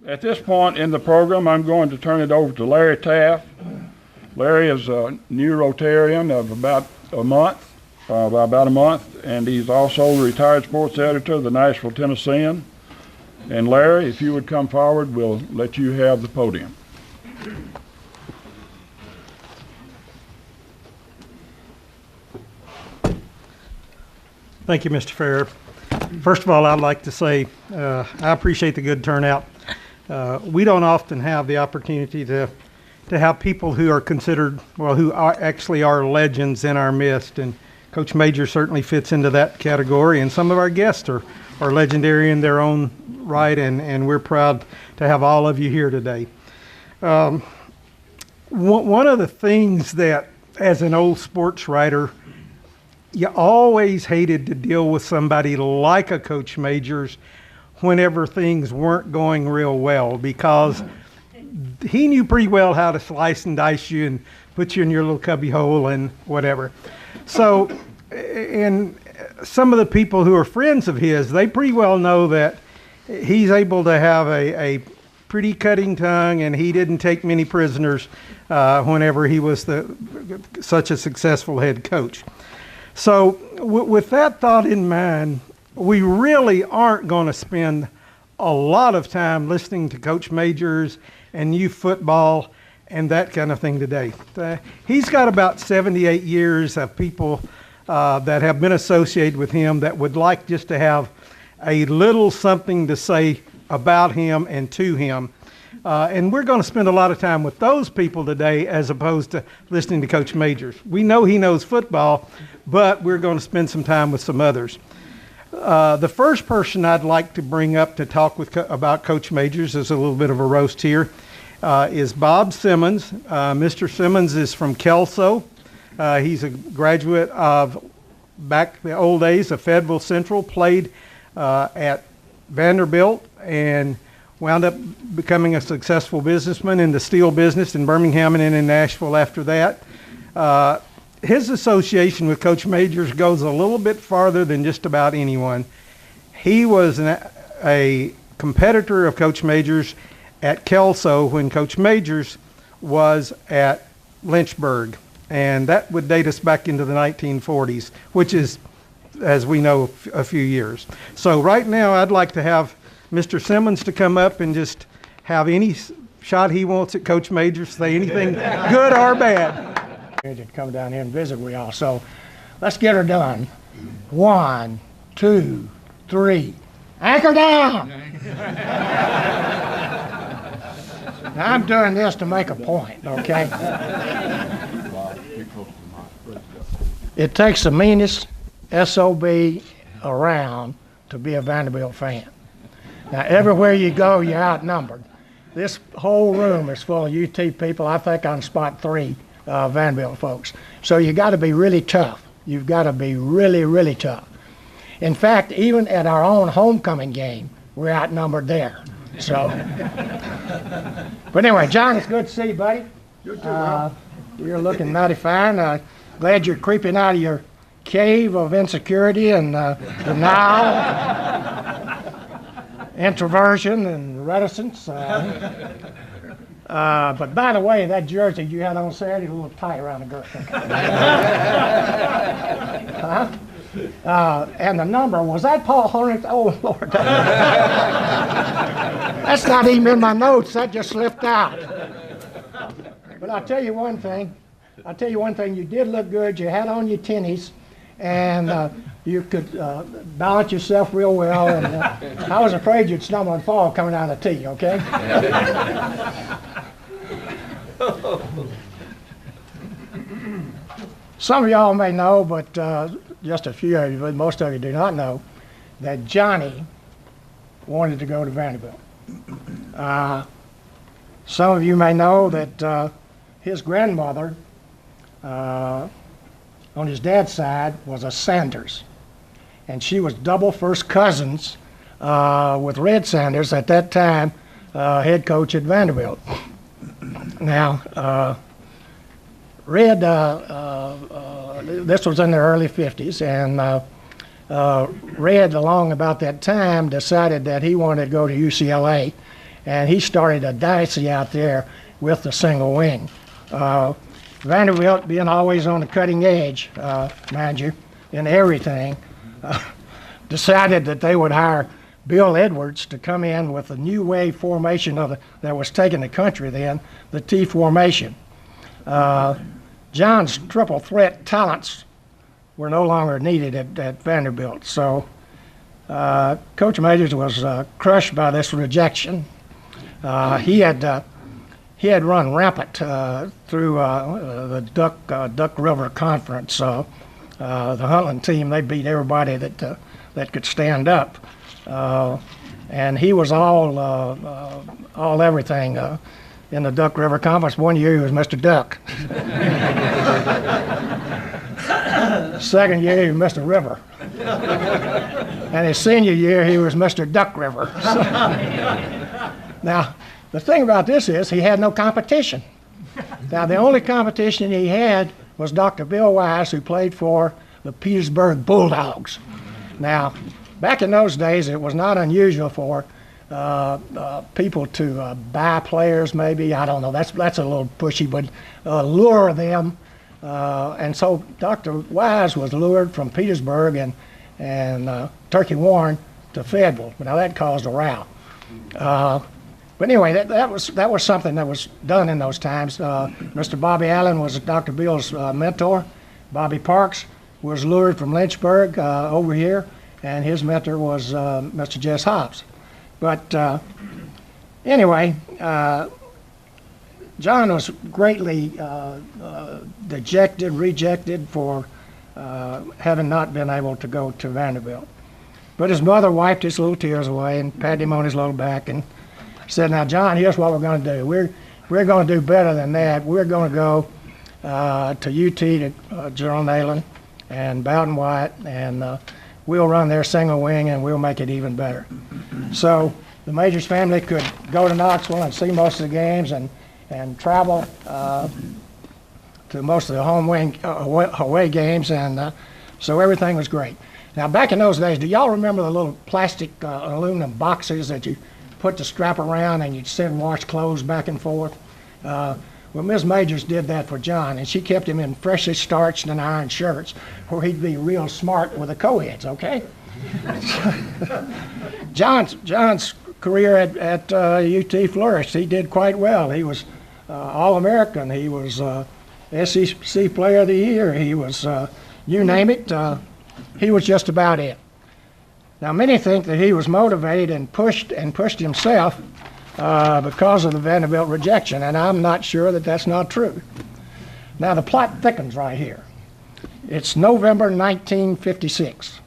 At this point in the program, I'm going to turn it over to Larry Taft. Larry is a new Rotarian of about a month, and he's also the retired sports editor of the Nashville Tennessean. And Larry, if you would come forward, we'll let you have the podium. Thank you, Mr. Fair. First of all, I'd like to say I appreciate the good turnout. We don't often have the opportunity to have people who are considered, well, who actually are legends in our midst, and Coach Major certainly fits into that category, and some of our guests are legendary in their own right, and we're proud to have all of you here today. One of the things that, as an old sports writer, you always hated to deal with somebody like a Coach Majors whenever things weren't going real well, because he knew pretty well how to slice and dice you and put you in your little cubby hole and whatever. So, and some of the people who are friends of his, they pretty well know that he's able to have a pretty cutting tongue, and he didn't take many prisoners whenever he was such a successful head coach. So with that thought in mind, we really aren't going to spend a lot of time listening to Coach Majors and youth football and that kind of thing today. He's got about 78 years of people that have been associated with him that would like just to have a little something to say about him and to him. And we're going to spend a lot of time with those people today as opposed to listening to Coach Majors. We know he knows football, but we're going to spend some time with some others. The first person I'd like to bring up to talk about Coach Majors, is a little bit of a roast here, is Bob Simmons. Mr. Simmons is from Kelso. He's a graduate of, back the old days, of Fayetteville Central, played at Vanderbilt, and wound up becoming a successful businessman in the steel business in Birmingham and in Nashville after that. His association with Coach Majors goes a little bit farther than just about anyone. He was a competitor of Coach Majors at Kelso when Coach Majors was at Lynchburg, and that would date us back into the 1940s, which is, as we know, a few years. So right now I'd like to have Mr. Simmons to come up and just have any shot he wants at Coach Majors, say anything good or bad. To come down here and visit with y'all, so let's get her done. 1, 2, 3. Anchor down! Now I'm doing this to make a point, okay? It takes the meanest SOB around to be a Vanderbilt fan. Now everywhere you go, you're outnumbered. This whole room is full of UT people. I think I'm spot 3 Vanderbilt folks. So you got to be really tough. You've got to be really, really tough. In fact, even at our own homecoming game, we're outnumbered there. So, but anyway, John, it's good to see you, buddy. You too, you're looking mighty fine. Glad you're creeping out of your cave of insecurity and denial, introversion, and reticence. But by the way, that jersey you had on Saturday is a little tight around the girth. And the number, was that Paul Hornick? Oh, Lord. That's not even in my notes. That just slipped out. But I'll tell you one thing. You did look good. You had on your tennies, and you could balance yourself real well. And I was afraid you'd stumble and fall coming out of the tee, okay? Some of y'all may know, but just a few of you, but most of you do not know, that Johnny wanted to go to Vanderbilt. Some of you may know that his grandmother, on his dad's side, was a Sanders, and she was double first cousins with Red Sanders, at that time head coach at Vanderbilt. Now, Red, this was in the early 50s, and Red, along about that time, decided that he wanted to go to UCLA, and he started a dynasty out there with the single wing. Vanderbilt, being always on the cutting edge, mind you, in everything, decided that they would hire Bill Edwards to come in with a new wave formation that was taking the country then, the T formation. John's triple threat talents were no longer needed at Vanderbilt, so Coach Majors was crushed by this rejection. He had run rampant through the Duck River Conference. The Huntland team, they beat everybody that could stand up, and he was all everything in the Duck River Conference. One year he was Mr. Duck. Second year he was Mr. River, and his senior year he was Mr. Duck River. Now, the thing about this is he had no competition. Now, the only competition he had was Dr. Bill Wise, who played for the Petersburg Bulldogs. Now, back in those days, it was not unusual for people to buy players, maybe. I don't know. That's a little pushy, but lure them. And so Dr. Wise was lured from Petersburg and Turkey Warren to Fayetteville. Now, that caused a row. But anyway, that was something that was done in those times. Mr. Bobby Allen was Dr. Bill's mentor. Bobby Parks was lured from Lynchburg over here, and his mentor was Mr. Jess Hobbs. But anyway, John was greatly rejected for having not been able to go to Vanderbilt. But his mother wiped his little tears away and patted him on his little back and said, "Now, John, here's what we're going to do. We're going to do better than that. We're going to go to UT, to General Neyland and Bowden White, and we'll run their single wing, and we'll make it even better." So the Majors family could go to Knoxville and see most of the games and travel to most of the home wing away games, and so everything was great. Now, back in those days, do y'all remember the little plastic aluminum boxes that you put the strap around and you'd send wash clothes back and forth? Well, Ms. Majors did that for John, and she kept him in freshly starched and ironed shirts where he'd be real smart with the co-eds, okay? John's career at UT flourished. He did quite well. He was All-American. He was SEC Player of the Year. He was, you name it, he was just about it. Now, many think that he was motivated and pushed himself because of the Vanderbilt rejection, and I'm not sure that that's not true. Now, the plot thickens right here. It's November 1956,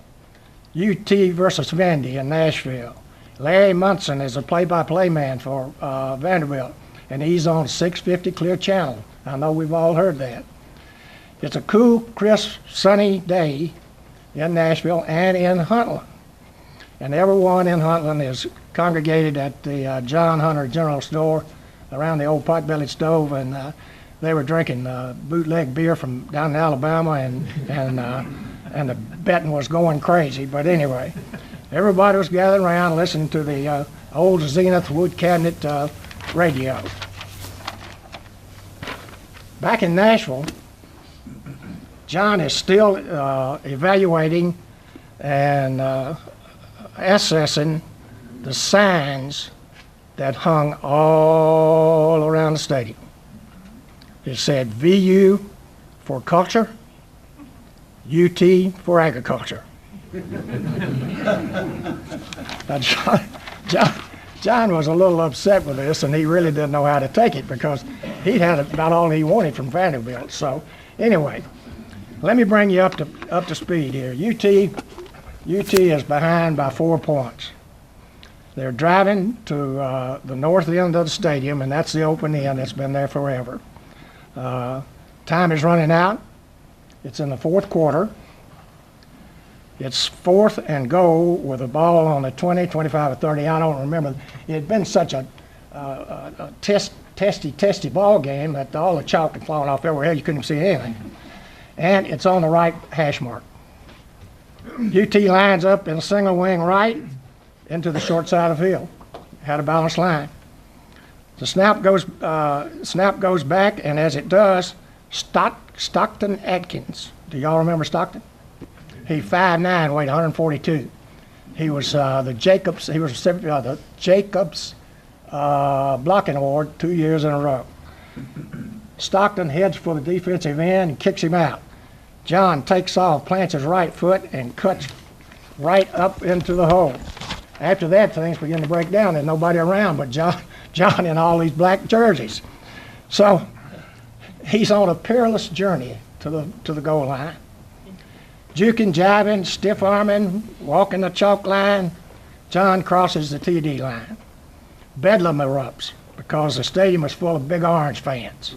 UT versus Vandy in Nashville. Larry Munson is a play-by-play man for Vanderbilt, and he's on 650 Clear Channel. I know we've all heard that. It's a cool, crisp, sunny day in Nashville and in Huntland. And everyone in Huntland is congregated at the John Hunter General Store around the old pot-bellied stove, and they were drinking bootleg beer from down in Alabama, and the betting was going crazy. But anyway, everybody was gathered around listening to the old Zenith wood cabinet radio. Back in Nashville, John is still evaluating and assessing the signs that hung all around the stadium. It said VU for culture, UT for agriculture. Now, John was a little upset with this, and he really didn't know how to take it because he'd had about all he wanted from Vanderbilt. So anyway, let me bring you up to speed here. UT is behind by 4 points. They're driving to the north end of the stadium, and that's the open end that's been there forever. Time is running out. It's in the fourth quarter. It's 4th and goal with a ball on the 20, 25, or 30. I don't remember. It had been such a testy ball game that all the chalk had fallen off everywhere. You couldn't see anything. And it's on the right hash mark. UT lines up in a single wing right into the short side of the field. Had a balanced line. The snap goes back, and as it does, Stockton Atkins. Do y'all remember Stockton? He 5'9", weighed 142. He was the Jacobs. He was the Jacobs blocking award 2 years in a row. Stockton heads for the defensive end and kicks him out. John takes off, plants his right foot, and cuts right up into the hole. After that, things begin to break down. There's nobody around but John in all these black jerseys. So he's on a perilous journey to the goal line. Juking, jiving, stiff arming, walking the chalk line, John crosses the TD line. Bedlam erupts because the stadium is full of Big Orange fans.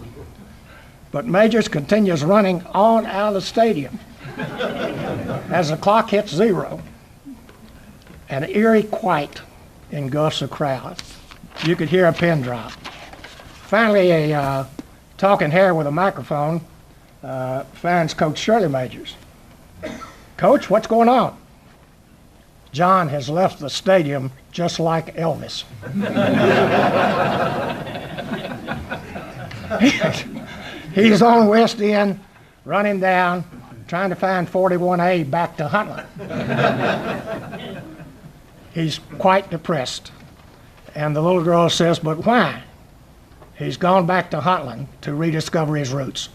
But Majors continues running on out of the stadium as the clock hits 0. An eerie quiet engulfs the crowd. You could hear a pin drop. Finally, a talking hair with a microphone finds Coach Shirley Majors. Coach, what's going on? John has left the stadium just like Elvis. He's on West End, running down, trying to find 41A back to Huntland. He's quite depressed. And the little girl says, but why? He's gone back to Huntland to rediscover his roots.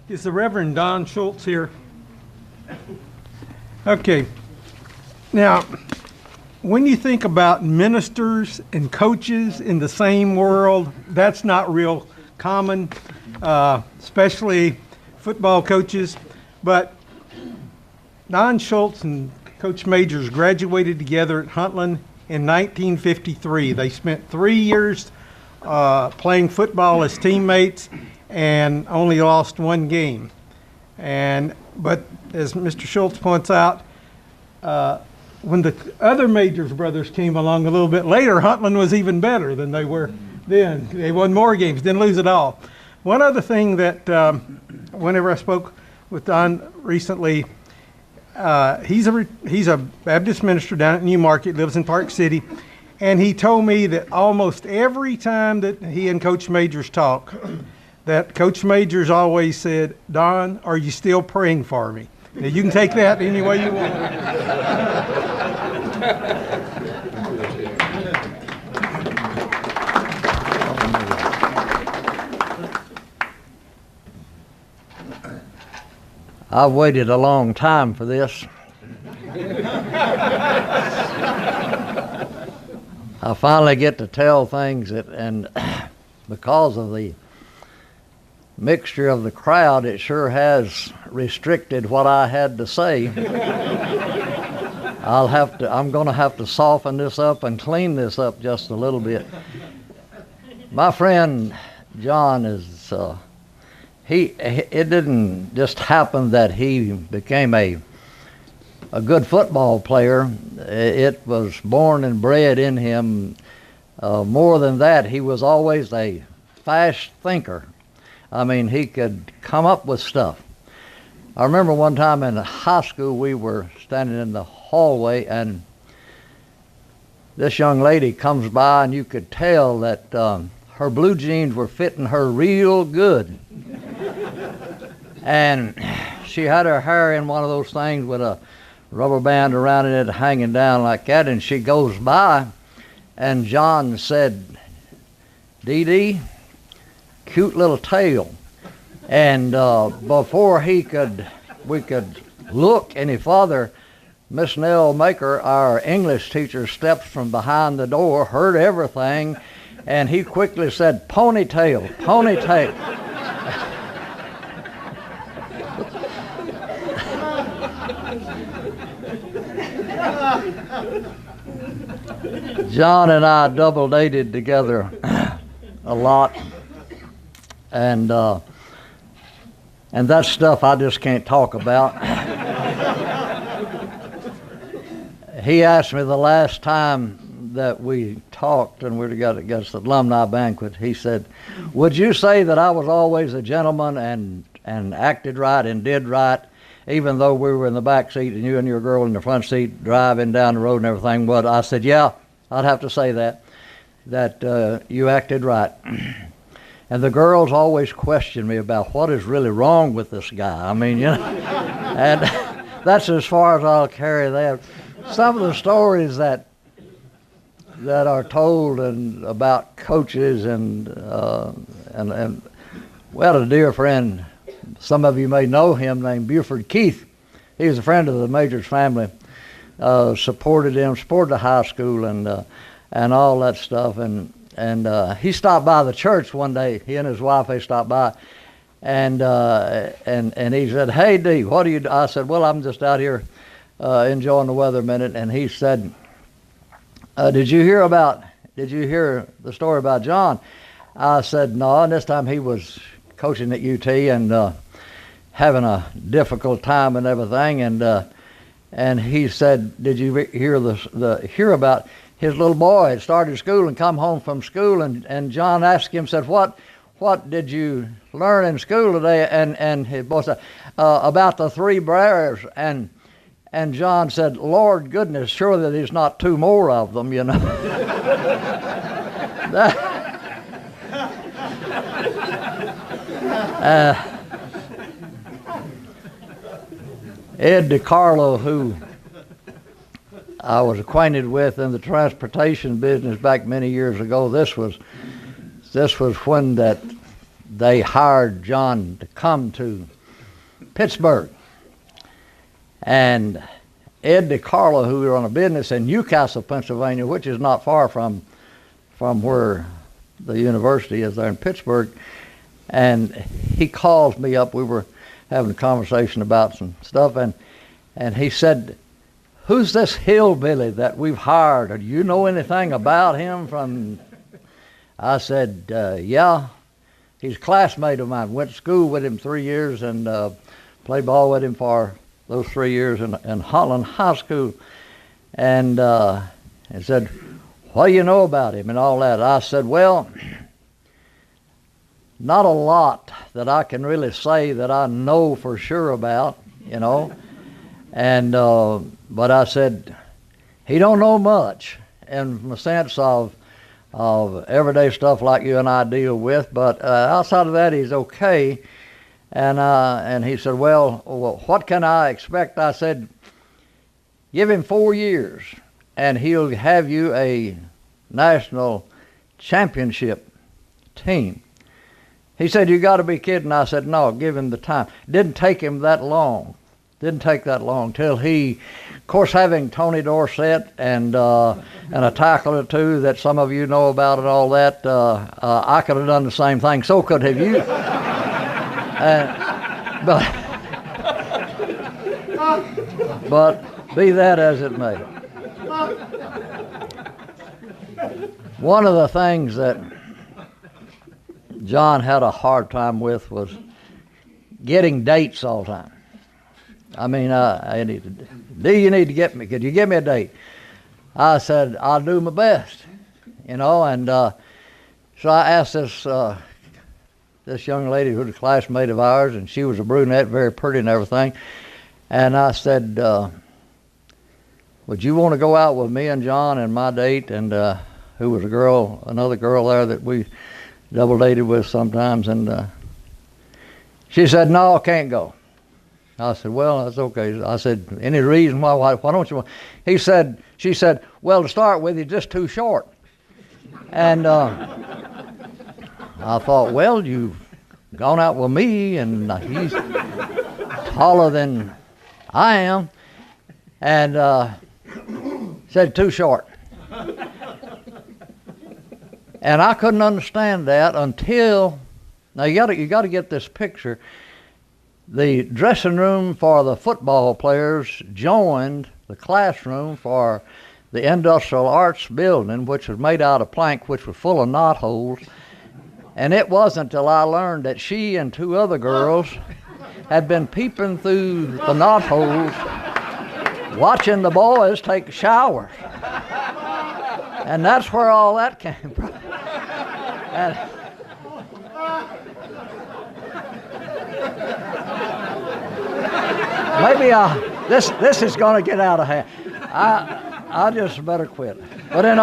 Is the Reverend Don Schultz here? Okay. Now, when you think about ministers and coaches in the same world, that's not real common, especially football coaches. But Don Schultz and Coach Majors graduated together at Huntland in 1953. They spent 3 years playing football as teammates and only lost 1 game. But as Mr. Schultz points out, when the other Majors brothers came along a little bit later, Huntland was even better than they were then. They won more games, didn't lose at all. One other thing that whenever I spoke with Don recently, he's a Baptist minister down at Newmarket, lives in Park City, and he told me that almost every time that he and Coach Majors talk, that Coach Majors always said, Don, are you still praying for me? Now, you can take that any way you want. I've waited a long time for this. I finally get to tell things and because of the mixture of the crowd, it sure has restricted what I had to say. I'm going to have to soften this up and clean this up just a little bit. My friend John is, it didn't just happen that he became a good football player. It was born and bred in him. More than that, he was always a fast thinker. I mean, he could come up with stuff. I remember one time in high school, we were standing in the hallway, and this young lady comes by, and you could tell that her blue jeans were fitting her real good. And she had her hair in one of those things with a rubber band around it hanging down like that, and she goes by, and John said, Dee Dee, cute little tail. And before we could look any farther, Miss Nell Maker, our English teacher, stepped from behind the door, heard everything, and he quickly said, ponytail, ponytail. John and I double dated together a lot, and that stuff I just can't talk about. He asked me the last time that we talked and we got against the alumni banquet, he said, "Would you say that I was always a gentleman and acted right and did right, even though we were in the back seat and you and your girl in the front seat driving down the road and everything?" But I said, "Yeah, I'd have to say that you acted right." And the girls always question me about what is really wrong with this guy. I mean, you know, and that's as far as I'll carry that. Some of the stories that are told and about coaches and we had a dear friend, some of you may know him, named Buford Keith. He was a friend of the Majors family, supported the high school and all that stuff. And he stopped by the church one day. He and his wife, they stopped by, and he said, "Hey, Dee, what do you do?" I said, "Well, I'm just out here enjoying the weather a minute." And he said, Did you hear the story about John?" I said, "No." And this time he was coaching at UT and having a difficult time and everything. And he said, "Did you hear about his little boy had started school and come home from school?" And John asked him, said, "What did you learn in school today?" And his boy said, "About the three bears." And John said, "Lord goodness, sure that there's not two more of them, you know." Ed DiCarlo, who I was acquainted with in the transportation business back many years ago, this was when that they hired John to come to Pittsburgh. And Ed DiCarlo, who was on a business in Newcastle, Pennsylvania, which is not far from where the university is there in Pittsburgh, and he calls me up. We were having a conversation about some stuff, and he said, "Who's this hillbilly that we've hired? Do you know anything about him?" I said, "Yeah, he's a classmate of mine. Went to school with him 3 years and played ball with him for those 3 years in Holland High School." And he said, "What do you know about him?" and all that. I said, "Well, not a lot that I can really say that I know for sure about, you know." And but I said, "He don't know much in the sense of everyday stuff like you and I deal with, but outside of that, he's okay." And he said, well, what can I expect?" I said, "Give him 4 years, and he'll have you a national championship team." He said, "You got to be kidding." I said, "No, give him the time." Didn't take him that long. Didn't take that long till he, of course, having Tony Dorsett and a tackle or two that some of you know about and all that, I could have done the same thing. So could have you. But be that as it may, one of the things that John had a hard time with was getting dates all the time. I mean, you need to get me. Could you give me a date? I said, "I'll do my best," you know. And so I asked this young lady who was a classmate of ours, and she was a brunette, very pretty and everything. And I said, "Would you want to go out with me and John and my date?" And who was another girl there that we double dated with sometimes. And she said, "No, I can't go." I said, "Well, that's okay." I said, "Any reason why don't you want?" She said, "Well, to start with, he's just too short." And I thought, well, you've gone out with me, and he's taller than I am, and said too short. And I couldn't understand that until, now you got to get this picture. The dressing room for the football players joined the classroom for the Industrial Arts building, which was made out of plank, which was full of knot holes. And it wasn't until I learned that she and 2 other girls had been peeping through the knot holes, watching the boys take showers. And that's where all that came from. And maybe this is going to get out of hand. I just better quit. But in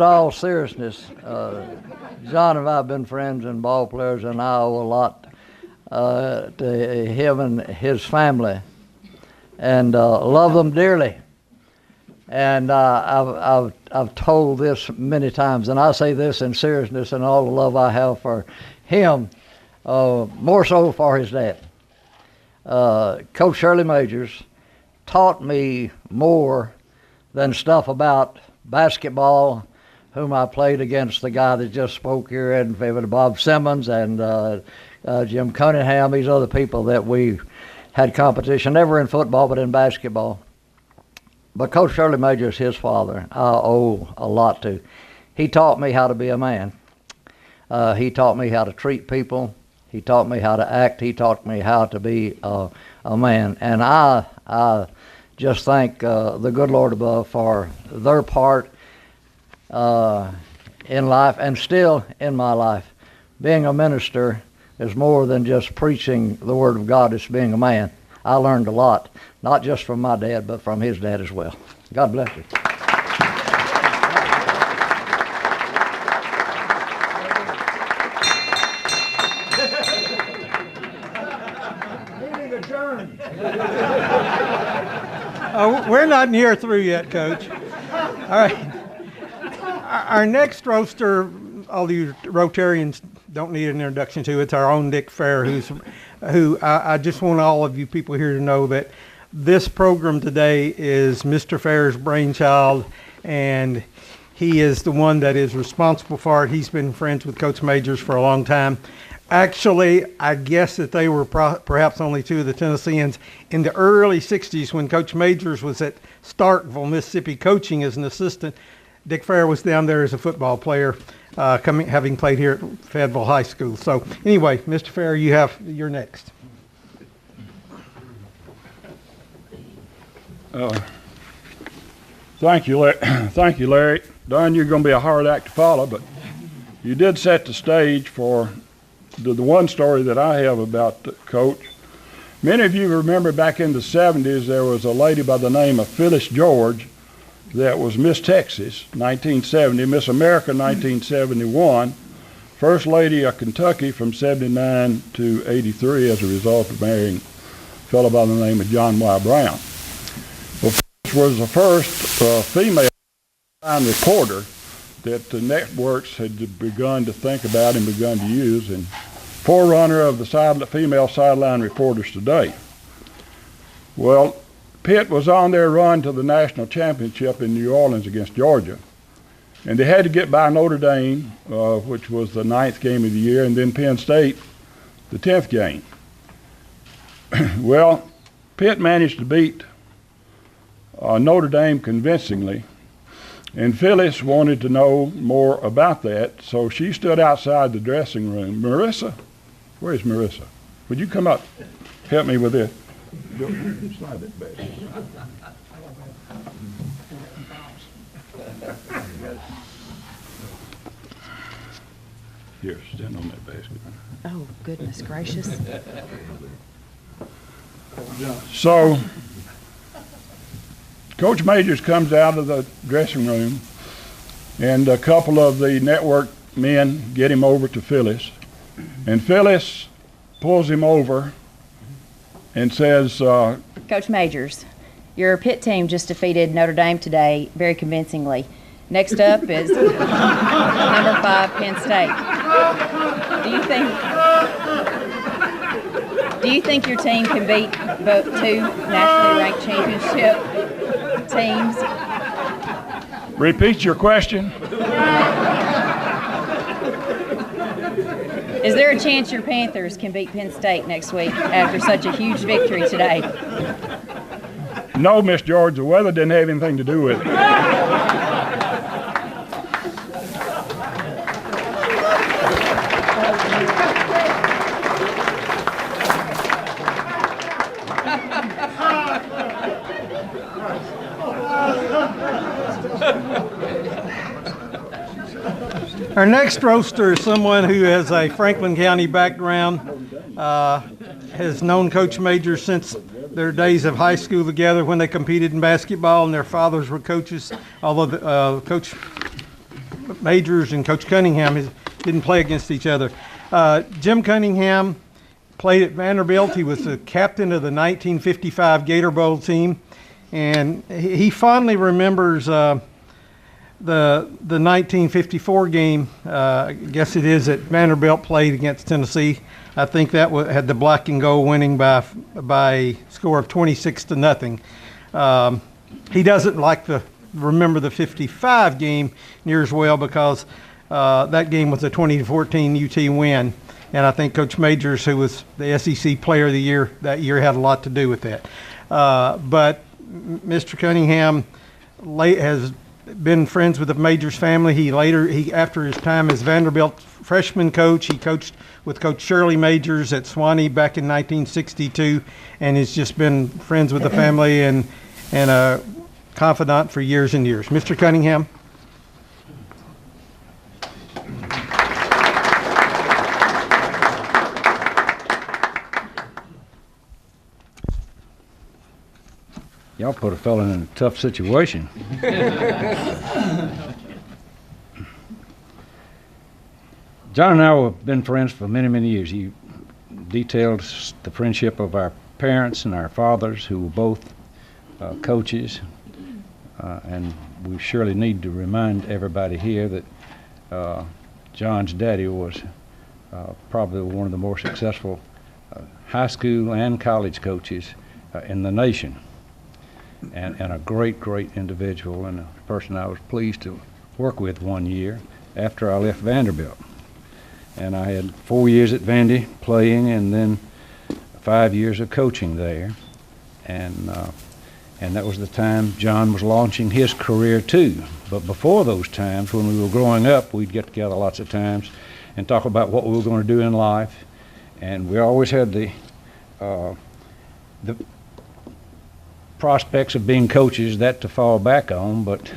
all seriousness, John and I have been friends and ball players, and I owe a lot to him and his family, and love them dearly. And I've told this many times, and I say this in seriousness and all the love I have for him, more so for his dad. Coach Shirley Majors taught me more than stuff about basketball, whom I played against, the guy that just spoke here in Fayetteville, Bob Simmons, and Jim Cunningham, these other people that we had competition, never in football but in basketball. But Coach Shirley Majors, his father, I owe a lot to. He taught me how to be a man. He taught me how to treat people. He taught me how to act. He taught me how to be a man. And I just thank the good Lord above for their part in life and still in my life. Being a minister is more than just preaching the Word of God. It's being a man. I learned a lot, not just from my dad, but from his dad as well. God bless you. Meeting adjourned. We're not near through yet, Coach. All right. Our next roaster, all you Rotarians don't need an introduction to. It's our own Dick Fair, who I just want all of you people here to know that this program today is Mr. Fair's brainchild, and he is the one that is responsible for it. He's been friends with Coach Majors for a long time. Actually, I guess that they were perhaps only two of the Tennesseans in the early 60s when Coach Majors was at Starkville, Mississippi, coaching as an assistant. Dick Fair was down there as a football player, having played here at Fayetteville High School. So anyway, Mr. Fair, you're next. Thank you, Larry. Don, you're going to be a hard act to follow, but you did set the stage for the one story that I have about Coach. Many of you remember back in the 70s there was a lady by the name of Phyllis George that was Miss Texas 1970, Miss America 1971, First Lady of Kentucky from 79 to 83 as a result of marrying a fellow by the name of John Y. Brown. Well, Phyllis was the first female reporter that the networks had begun to think about and begun to use, and forerunner of the female sideline reporters today. Well, Pitt was on their run to the national championship in New Orleans against Georgia, and they had to get by Notre Dame, which was the 9th game of the year, and then Penn State, the 10th game. Well, Pitt managed to beat Notre Dame convincingly, and Phyllis wanted to know more about that, so she stood outside the dressing room. Marissa? Where's Marissa? Would you come up, help me with this? Slide that back. Here, stand on that basket. Oh, goodness gracious. So, Coach Majors comes out of the dressing room, and a couple of the network men get him over to Phyllis, and Phyllis pulls him over and says, Coach Majors, your Pitt team just defeated Notre Dame today very convincingly. Next up is number 5 Penn State. Do you think your team can beat both 2 nationally ranked championship teams? repeat your question. Is there a chance your Panthers can beat Penn State next week after such a huge victory today? No, Miss George, the weather didn't have anything to do with it. Our next roaster is someone who has a Franklin County background, has known Coach Majors since their days of high school together when they competed in basketball, and their fathers were coaches, although Coach Majors and Coach Cunningham didn't play against each other. Jim Cunningham played at Vanderbilt. He was the captain of the 1955 Gator Bowl team, and he fondly remembers the 1954 game, I guess it is, that Vanderbilt played against Tennessee. I think that had the black and gold winning by a score of 26-0. He doesn't like to remember the 55 game near as well because that game was a 20-14 UT win. And I think Coach Majors, who was the SEC Player of the Year that year, had a lot to do with that. But Mr. Cunningham has been friends with the Majors family. He after his time as Vanderbilt freshman coach, he coached with Coach Shirley Majors at Swanee back in 1962, and has just been friends with the family and a confidant for years and years. Mr. Cunningham. Y'all put a fella in a tough situation. John and I have been friends for many, many years. He detailed the friendship of our parents and our fathers, who were both coaches. And we surely need to remind everybody here that John's daddy was probably one of the more successful high school and college coaches in the nation. And a great, great individual, and a person I was pleased to work with one year after I left Vanderbilt. And I had 4 years at Vandy playing, and then 5 years of coaching there. And that was the time John was launching his career too. But before those times, when we were growing up, we'd get together lots of times and talk about what we were going to do in life. And we always had the prospects of being coaches that to fall back on, but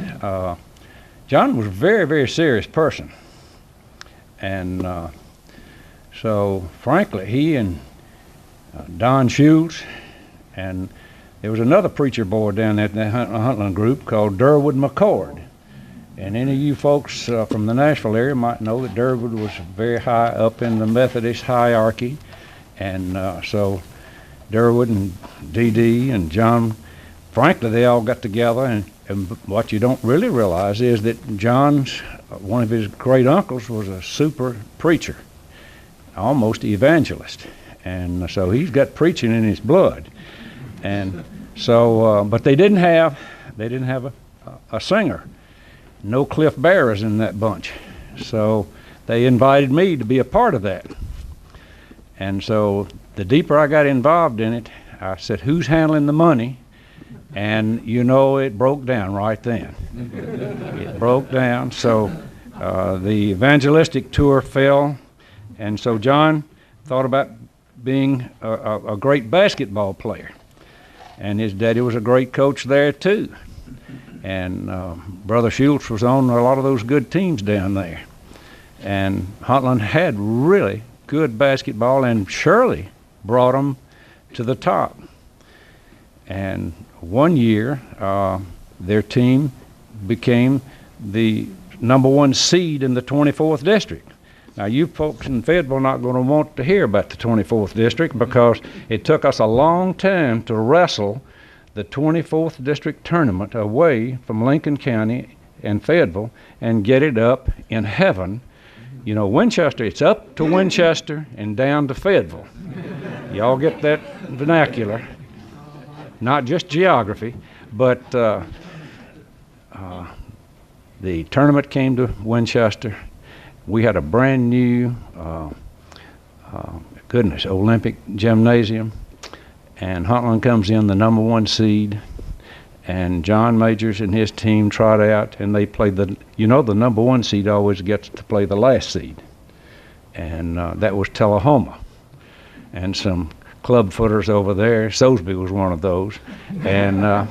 John was a very, very serious person. And so frankly, he and Don Schultz, and there was another preacher boy down there at the Huntland group called Durwood McCord. And any of you folks from the Nashville area might know that Durwood was very high up in the Methodist hierarchy. And so Durwood and D.D. and John, frankly, they all got together, and what you don't really realize is that John's, one of his great uncles was a super preacher, almost evangelist. And so he's got preaching in his blood. And so, but they didn't have a singer. No Cliff Barrers in that bunch. So they invited me to be a part of that. And so the deeper I got involved in it, I said, who's handling the money? And you know, it broke down right then. It broke down. So the evangelistic tour fell. And so John thought about being a great basketball player. And his daddy was a great coach there too. And Brother Schultz was on a lot of those good teams down there. And Huntland had really good basketball, and Shirley brought them to the top. And one year, their team became the #1 seed in the 24th district. Now, you folks in Fayetteville are not going to want to hear about the 24th district, because it took us a long time to wrestle the 24th district tournament away from Lincoln County and Fayetteville and get it up in heaven. You know, Winchester, it's up to Winchester and down to Fayetteville. Y'all get that vernacular, not just geography, but the tournament came to Winchester. We had a brand new, Olympic gymnasium, and Huntland comes in the #1 seed, and John Majors and his team trot out, and they play the #1 seed always gets to play the last seed, and that was Tullahoma, and some club footers over there. Sosby was one of those, and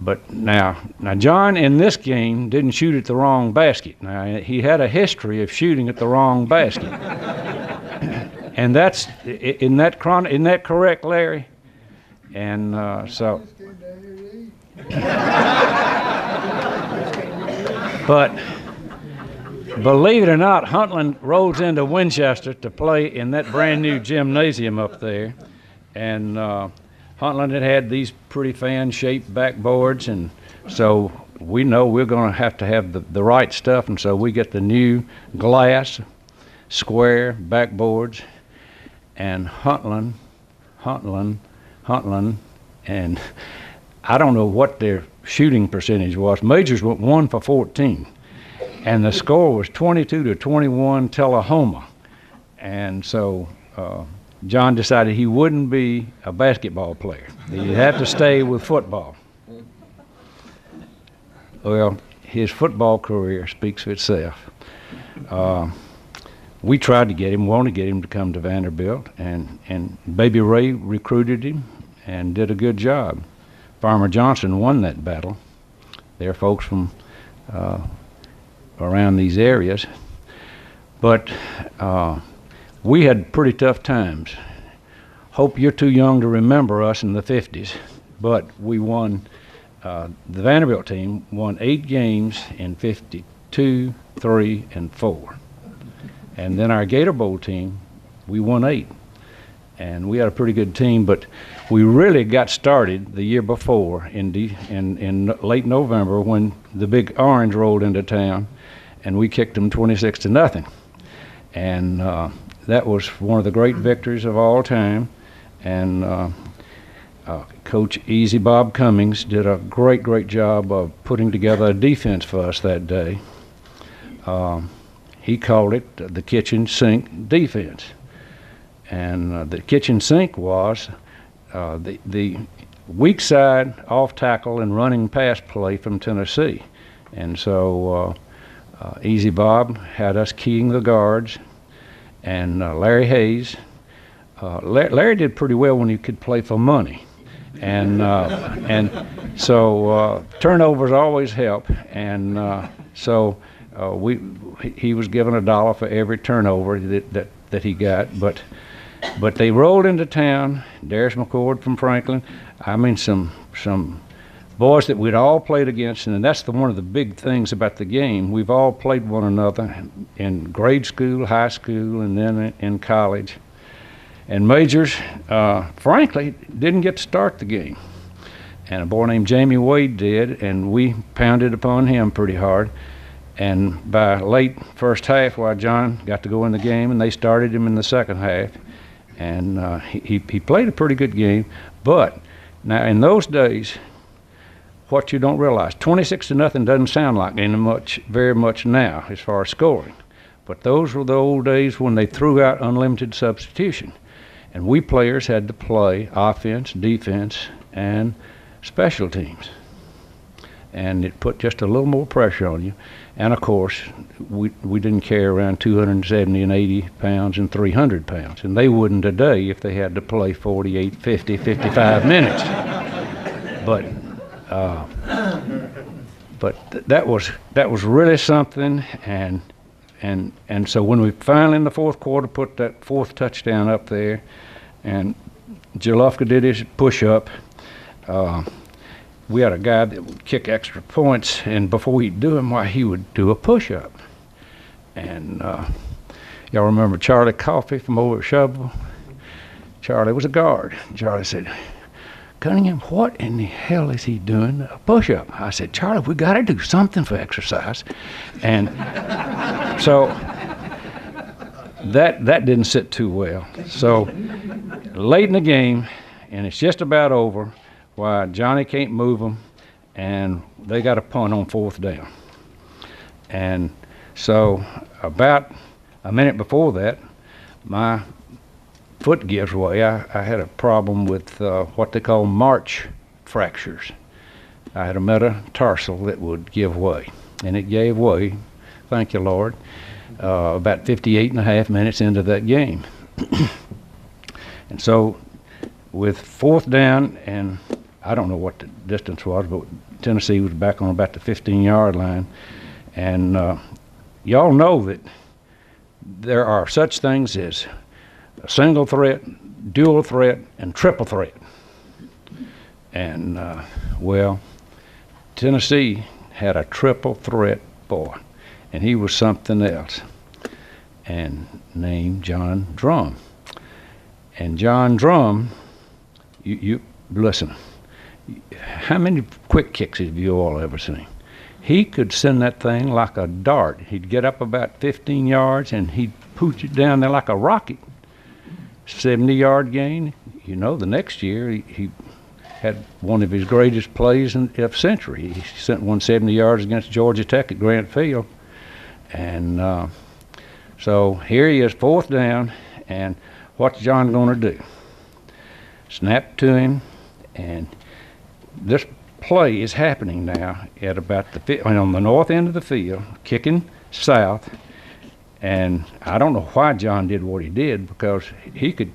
But now John in this game didn't shoot at the wrong basket. Now he had a history of shooting at the wrong basket, and that's isn't that correct, Larry? And so, but believe it or not, Huntland rolls into Winchester to play in that brand new gymnasium up there, and Huntland had these pretty fan-shaped backboards, and so we know we're going to have the right stuff, and so we get the new glass, square backboards, and Huntland, and I don't know what their shooting percentage was. Majors went 1 for 14, and the score was 22-21 Tullahoma, and so John decided he wouldn't be a basketball player. He'd have to stay with football. Well, his football career speaks for itself. We tried to want to get him to come to Vanderbilt, and Baby Ray recruited him and did a good job. Farmer Johnson won that battle. They're folks from around these areas. But we had pretty tough times. Hope you're too young to remember us in the 50s, but we won, the Vanderbilt team won 8 games in 52, 3, and 4. And then our Gator Bowl team, we won 8. And we had a pretty good team, but we really got started the year before in late November when the Big Orange rolled into town, and we kicked them 26-0. And that was one of the great victories of all time. And Coach Easy Bob Cummings did a great job of putting together a defense for us that day. He called it the kitchen sink defense. And the kitchen sink was the weak side off tackle and running pass play from Tennessee. And so Easy Bob had us keying the guards, and Larry Hayes. Larry did pretty well when he could play for money, and so turnovers always help, and so he was given $1 for every turnover that he got, but they rolled into town. Darius McCord from Franklin. I mean, some boys that we'd all played against, and that's one of the big things about the game. We've all played one another in grade school, high school, and then in college. And Majors, frankly, didn't get to start the game. And a boy named Jamie Wade did, and we pounded upon him pretty hard. And by late first half, John got to go in the game, and they started him in the second half. And he played a pretty good game. But now in those days, what you don't realize, 26-0 doesn't sound like very much now as far as scoring. But those were the old days when they threw out unlimited substitution. And we players had to play offense, defense, and special teams. And it put just a little more pressure on you. And of course, we didn't carry around 270 and 80 pounds and 300 pounds. And they wouldn't today if they had to play 48, 50, 55 minutes. But that was really something, and so when we finally in the fourth quarter put that fourth touchdown up there, and Jalufka did his push-up, we had a guy that would kick extra points, and before he'd do them, he would do a push-up. And y'all remember Charlie Coffey from over at Shovel? Charlie was a guard. Charlie said, "Cunningham, what in the hell is he doing a push-up?" I said, "Charlie, we got to do something for exercise." And so that didn't sit too well. So late in the game, and it's just about over, Johnny can't move them, and they got a punt on 4th down. And so about a minute before that, my foot gives way. I had a problem with what they call March fractures. I had a metatarsal that would give way, and it gave way, thank you, Lord, about 58.5 minutes into that game. And so with 4th down, and I don't know what the distance was, but Tennessee was back on about the 15-yard line. And y'all know that there are such things as a single threat, dual threat, and triple threat. And, well, Tennessee had a triple threat boy, and he was something else, and named John Drum. And John Drum, you listen, how many quick kicks have you all ever seen? He could send that thing like a dart. He'd get up about 15 yards and he'd pooch it down there like a rocket. 70-yard gain. You know, the next year he had one of his greatest plays of the century. He sent 170 yards against Georgia Tech at Grant Field. And so here he is, 4th down, and what's John going to do? Snap to him, and this play is happening now at about on the north end of the field, kicking south. And I don't know why John did what he did, because he could.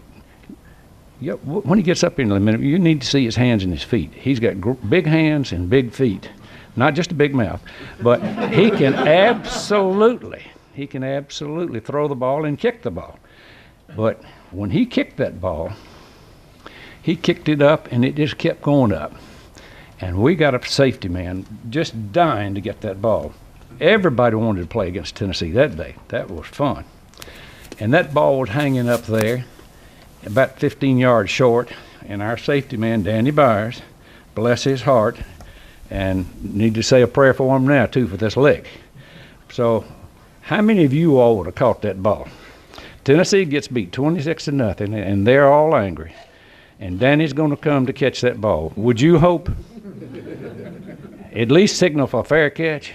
Yeah, when he gets up in the minute, you need to see his hands and his feet. He's got big hands and big feet, not just a big mouth, but he can absolutely throw the ball and kick the ball. But when he kicked that ball, he kicked it up and it just kept going up. And we got a safety man just dying to get that ball. Everybody wanted to play against Tennessee that day. That was fun. And that ball was hanging up there about 15 yards short, and our safety man, Danny Byers, bless his heart, and need to say a prayer for him now, too, for this lick. So how many of you all would have caught that ball? Tennessee gets beat 26-0, and they're all angry. And Danny's going to come to catch that ball. Would you hope? At least signal for a fair catch?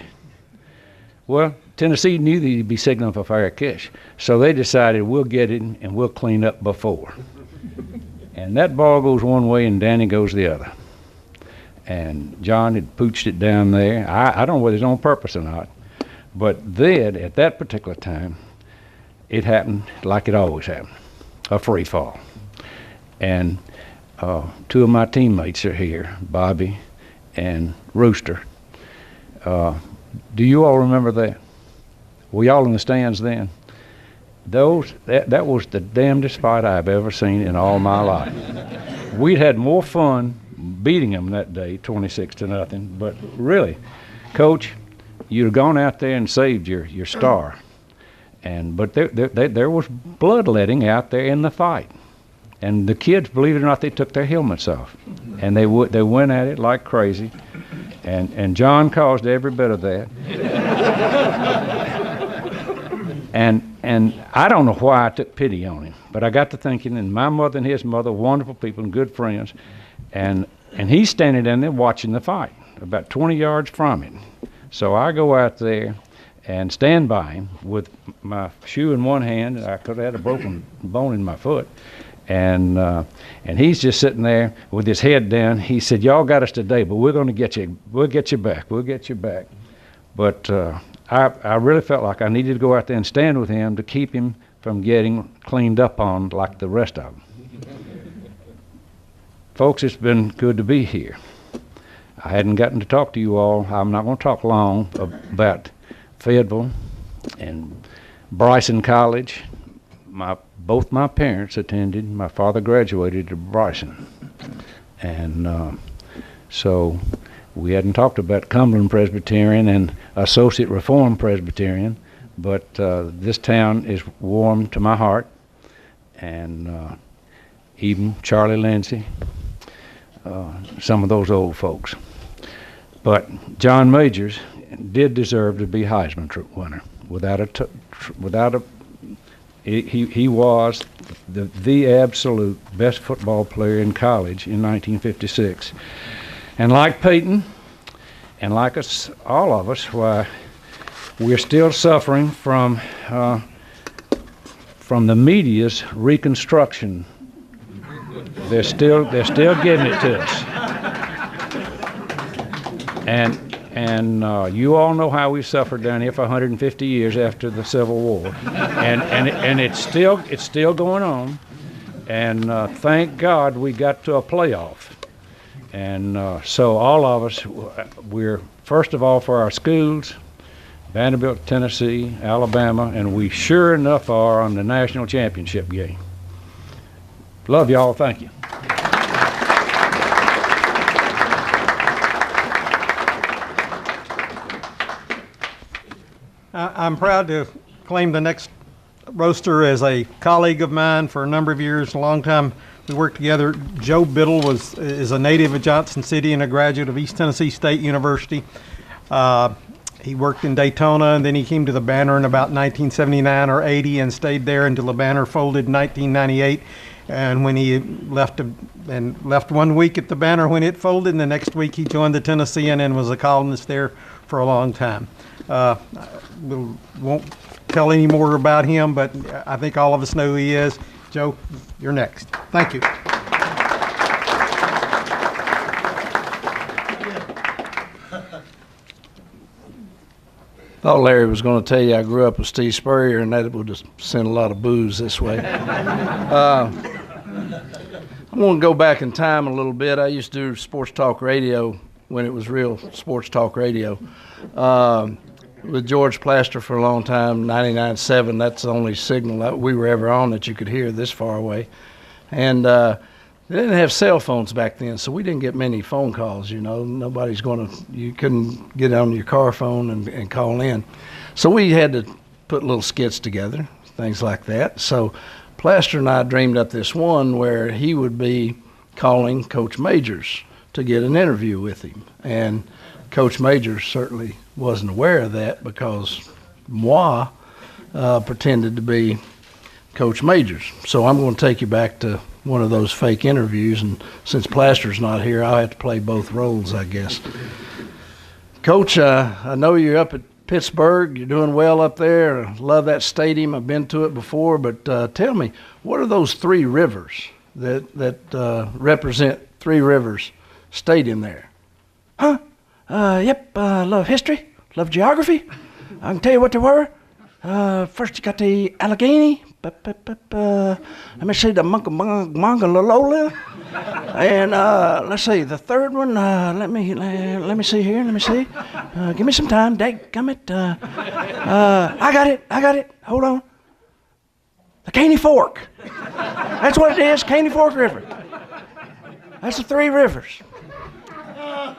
Well, Tennessee knew that he'd be signaling for fair catch, so they decided we'll get it and we'll clean up before. And that ball goes one way and Danny goes the other. And John had pooched it down there. I don't know whether it's on purpose or not, but then at that particular time, it happened like it always happened, a free fall. And 2 of my teammates are here, Bobby and Rooster. Do you all remember that? Were y'all in the stands then? That was the damnedest fight I've ever seen in all my life. We'd had more fun beating them that day, 26-0. But really, Coach, you'd have gone out there and saved your star. But there was bloodletting out there in the fight. And the kids, believe it or not, they took their helmets off. And they went at it like crazy. And John caused every bit of that. And I don't know why I took pity on him, but I got to thinking, and my mother and his mother, wonderful people and good friends, and he's standing down there watching the fight, about 20 yards from him. So I go out there and stand by him with my shoe in one hand. I could have had a broken bone in my foot. And he's just sitting there with his head down. He said, "Y'all got us today, but we're going to get you. We'll get you back. We'll get you back." But I really felt like I needed to go out there and stand with him to keep him from getting cleaned up on like the rest of them. Folks, it's been good to be here. I hadn't gotten to talk to you all. I'm not going to talk long about Fayetteville and Bryson College. Both my parents attended. My father graduated at Bryson. And so we hadn't talked about Cumberland Presbyterian and Associate Reformed Presbyterian, but this town is warm to my heart. And even Charlie Lindsay, some of those old folks. But John Majors did deserve to be Heisman winner. He was the absolute best football player in college in 1956. And like Peyton, and like us, all of us, why, we're still suffering from the media's reconstruction. They're still giving it to us. And you all know how we suffered down here for 150 years after the Civil War, and it's still going on. And thank God we got to a playoff. And so all of us, we're first of all for our schools, Vanderbilt, Tennessee, Alabama, and we sure enough are on the national championship game. Love y'all. Thank you. I'm proud to claim the next roaster as a colleague of mine for a number of years, a long time. We worked together. Joe Biddle is a native of Johnson City and a graduate of East Tennessee State University. He worked in Daytona, and then he came to the Banner in about 1979 or 80 and stayed there until the Banner folded in 1998. And when he left one week at the Banner when it folded, and the next week he joined the Tennessean and was a columnist there for a long time. Won't tell any more about him, but I think all of us know who he is. Joe, you're next. Thank you. Thought Larry was going to tell you I grew up with Steve Spurrier, and that would just send a lot of booze this way. I'm going to go back in time a little bit. I used to do sports talk radio when it was real sports talk radio with George Plaster for a long time, 99.7. That's the only signal that we were ever on that you could hear this far away. And they didn't have cell phones back then, so we didn't get many phone calls, you know. You couldn't get on your car phone and call in. So we had to put little skits together, things like that. So Plaster and I dreamed up this one where he would be calling Coach Majors to get an interview with him. And Coach Majors certainly wasn't aware of that because moi pretended to be Coach Majors. So I'm going to take you back to one of those fake interviews, and since Plaster's not here, I'll have to play both roles, I guess. Coach, I know you're up at Pittsburgh. You're doing well up there. I love that stadium. I've been to it before, but tell me, what are those three rivers that represent Three Rivers Stadium there? Huh? Yep, love history, love geography. I can tell you what they were. First you got the Allegheny. Let me see the Mongolola. And let's see the third one. Let me see here. Let me see. Give me some time. Dadgummit. I got it. Hold on. The Caney Fork. That's what it is. Caney Fork River. That's the Three Rivers.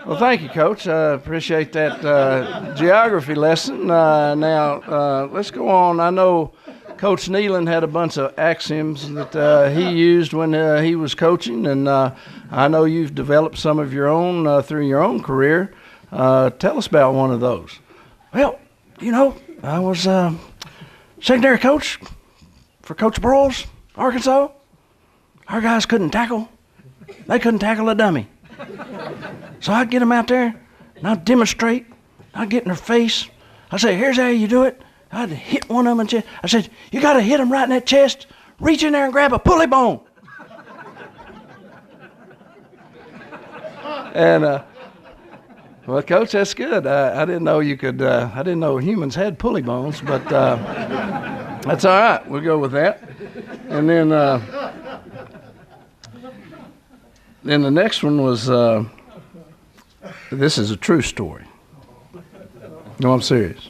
Well, thank you, Coach. I appreciate that geography lesson. Now, let's go on. I know Coach Nealon had a bunch of axioms that he used when he was coaching, and I know you've developed some of your own through your own career. Tell us about one of those. Well, you know, I was secondary coach for Coach Broyles, Arkansas. Our guys couldn't tackle. They couldn't tackle a dummy. So I'd get them out there, and I'd demonstrate. I'd get in their face. I'd say, here's how you do it. I'd hit one of them in the chest. I said, you got to hit them right in that chest. Reach in there and grab a pulley bone. And, well, Coach, that's good. I didn't know you could, I didn't know humans had pulley bones, but that's all right. We'll go with that. And then the next one was, this is a true story. No, I'm serious.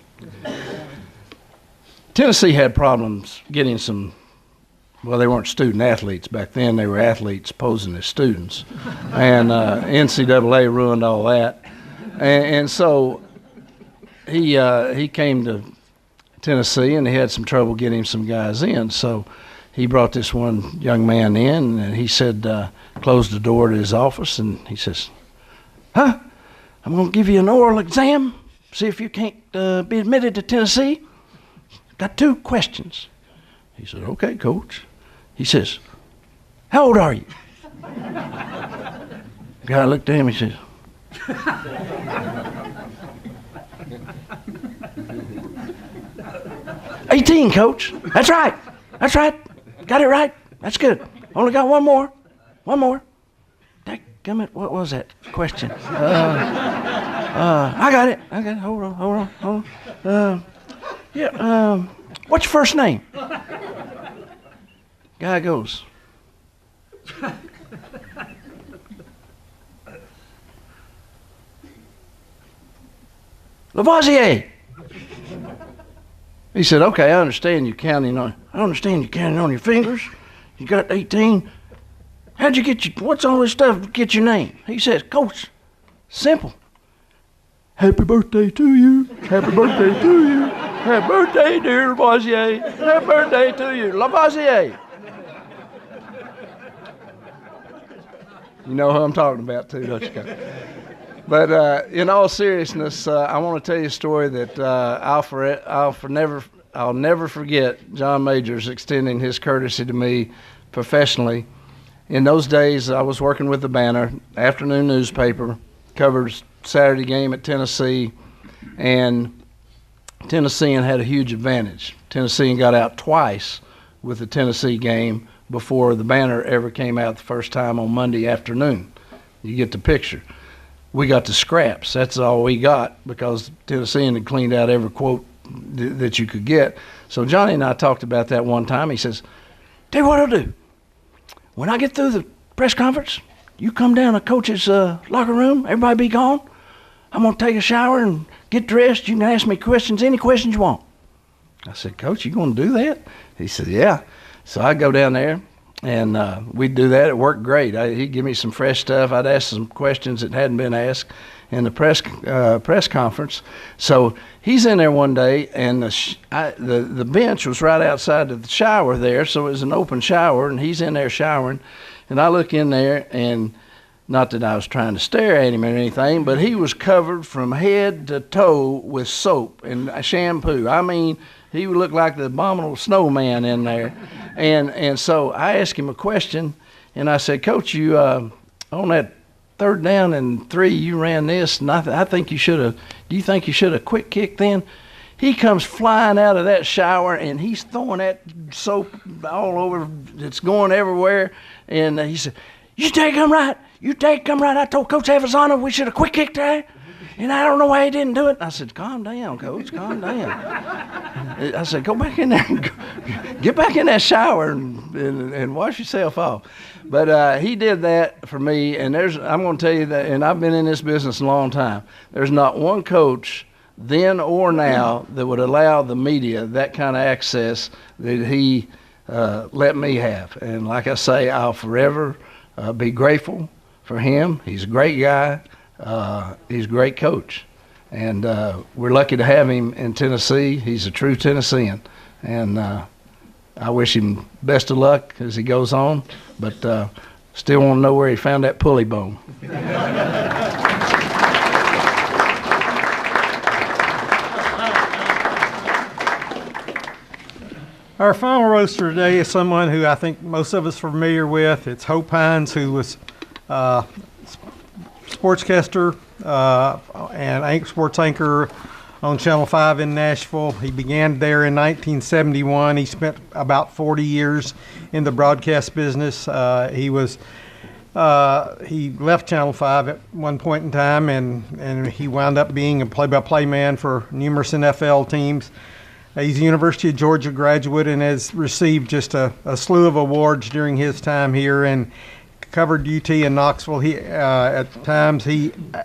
Tennessee had problems getting well, they weren't student athletes back then. They were athletes posing as students. And NCAA ruined all that. And so he came to Tennessee, and he had some trouble getting some guys in. So he brought this one young man in, and he said, closed the door to his office, and he says, I'm going to give you an oral exam, see if you can't be admitted to Tennessee. Got 2 questions. He said, okay, Coach. He says, how old are you? The guy looked at him, he says, "18, Coach. That's right. Got it right. That's good. Only got one more. Dadgummit, what was that question? I got it. Hold on. What's your first name? Guy goes, Lavoisier. He said, okay, I understand you counting on your fingers. You got 18. How'd you get what's all this stuff to get your name? He says, Coach, simple. Happy birthday to you. Happy birthday to you. Happy birthday, dear Lavoisier. Happy birthday to you, Lavoisier. You know who I'm talking about too, don't you? But in all seriousness, I want to tell you a story that I'll never forget. John Majors extending his courtesy to me professionally. In those days, I was working with the Banner, afternoon newspaper, covered Saturday game at Tennessee, and Tennessean had a huge advantage. Tennessean got out twice with the Tennessee game before the Banner ever came out the first time on Monday afternoon. You get the picture. We got the scraps. That's all we got because Tennessean had cleaned out every quote that you could get. So Johnny and I talked about that one time. He says, tell you what I'll do. When I get through the press conference, you come down to Coach's locker room. Everybody be gone. I'm going to take a shower and get dressed. You can ask me questions, any questions you want. I said, Coach, you going to do that? He said, yeah. So I'd go down there, and we'd do that. It worked great. He'd give me some fresh stuff. I'd ask some questions that hadn't been asked in the press conference. So he's in there one day, and the bench was right outside of the shower there, so it was an open shower, and he's in there showering. And I look in there, and not that I was trying to stare at him or anything, but he was covered from head to toe with soap and shampoo. I mean, he looked like the abominable snowman in there. And so I asked him a question, and I said, Coach, you on that 3rd down and 3, you ran this, and I think you should have. Do you think you should have quick kicked then? He comes flying out of that shower, and he's throwing that soap all over. It's going everywhere. And he said, you take him right. You take him right. I told Coach Arizona we should have quick kicked that. And I don't know why he didn't do it. I said, calm down, Coach, calm down. I said, go back in there and get back in that shower and wash yourself off. But he did that for me, and I'm going to tell you that, and I've been in this business a long time, there's not one coach then or now that would allow the media that kind of access that he let me have. And like I say, I'll forever be grateful for him. He's a great guy. He's a great coach, and we're lucky to have him in Tennessee. He's a true Tennessean, and I wish him best of luck as he goes on, but still want to know where he found that pulley bone. Our final roaster today is someone who I think most of us are familiar with. It's Hope Hines, who was sportscaster and sports anchor on Channel 5 in Nashville. He began there in 1971. He spent about 40 years in the broadcast business. He left Channel 5 at one point in time, and he wound up being a play-by-play man for numerous NFL teams. He's a University of Georgia graduate and has received just a slew of awards during his time here, and covered UT and Knoxville. At times,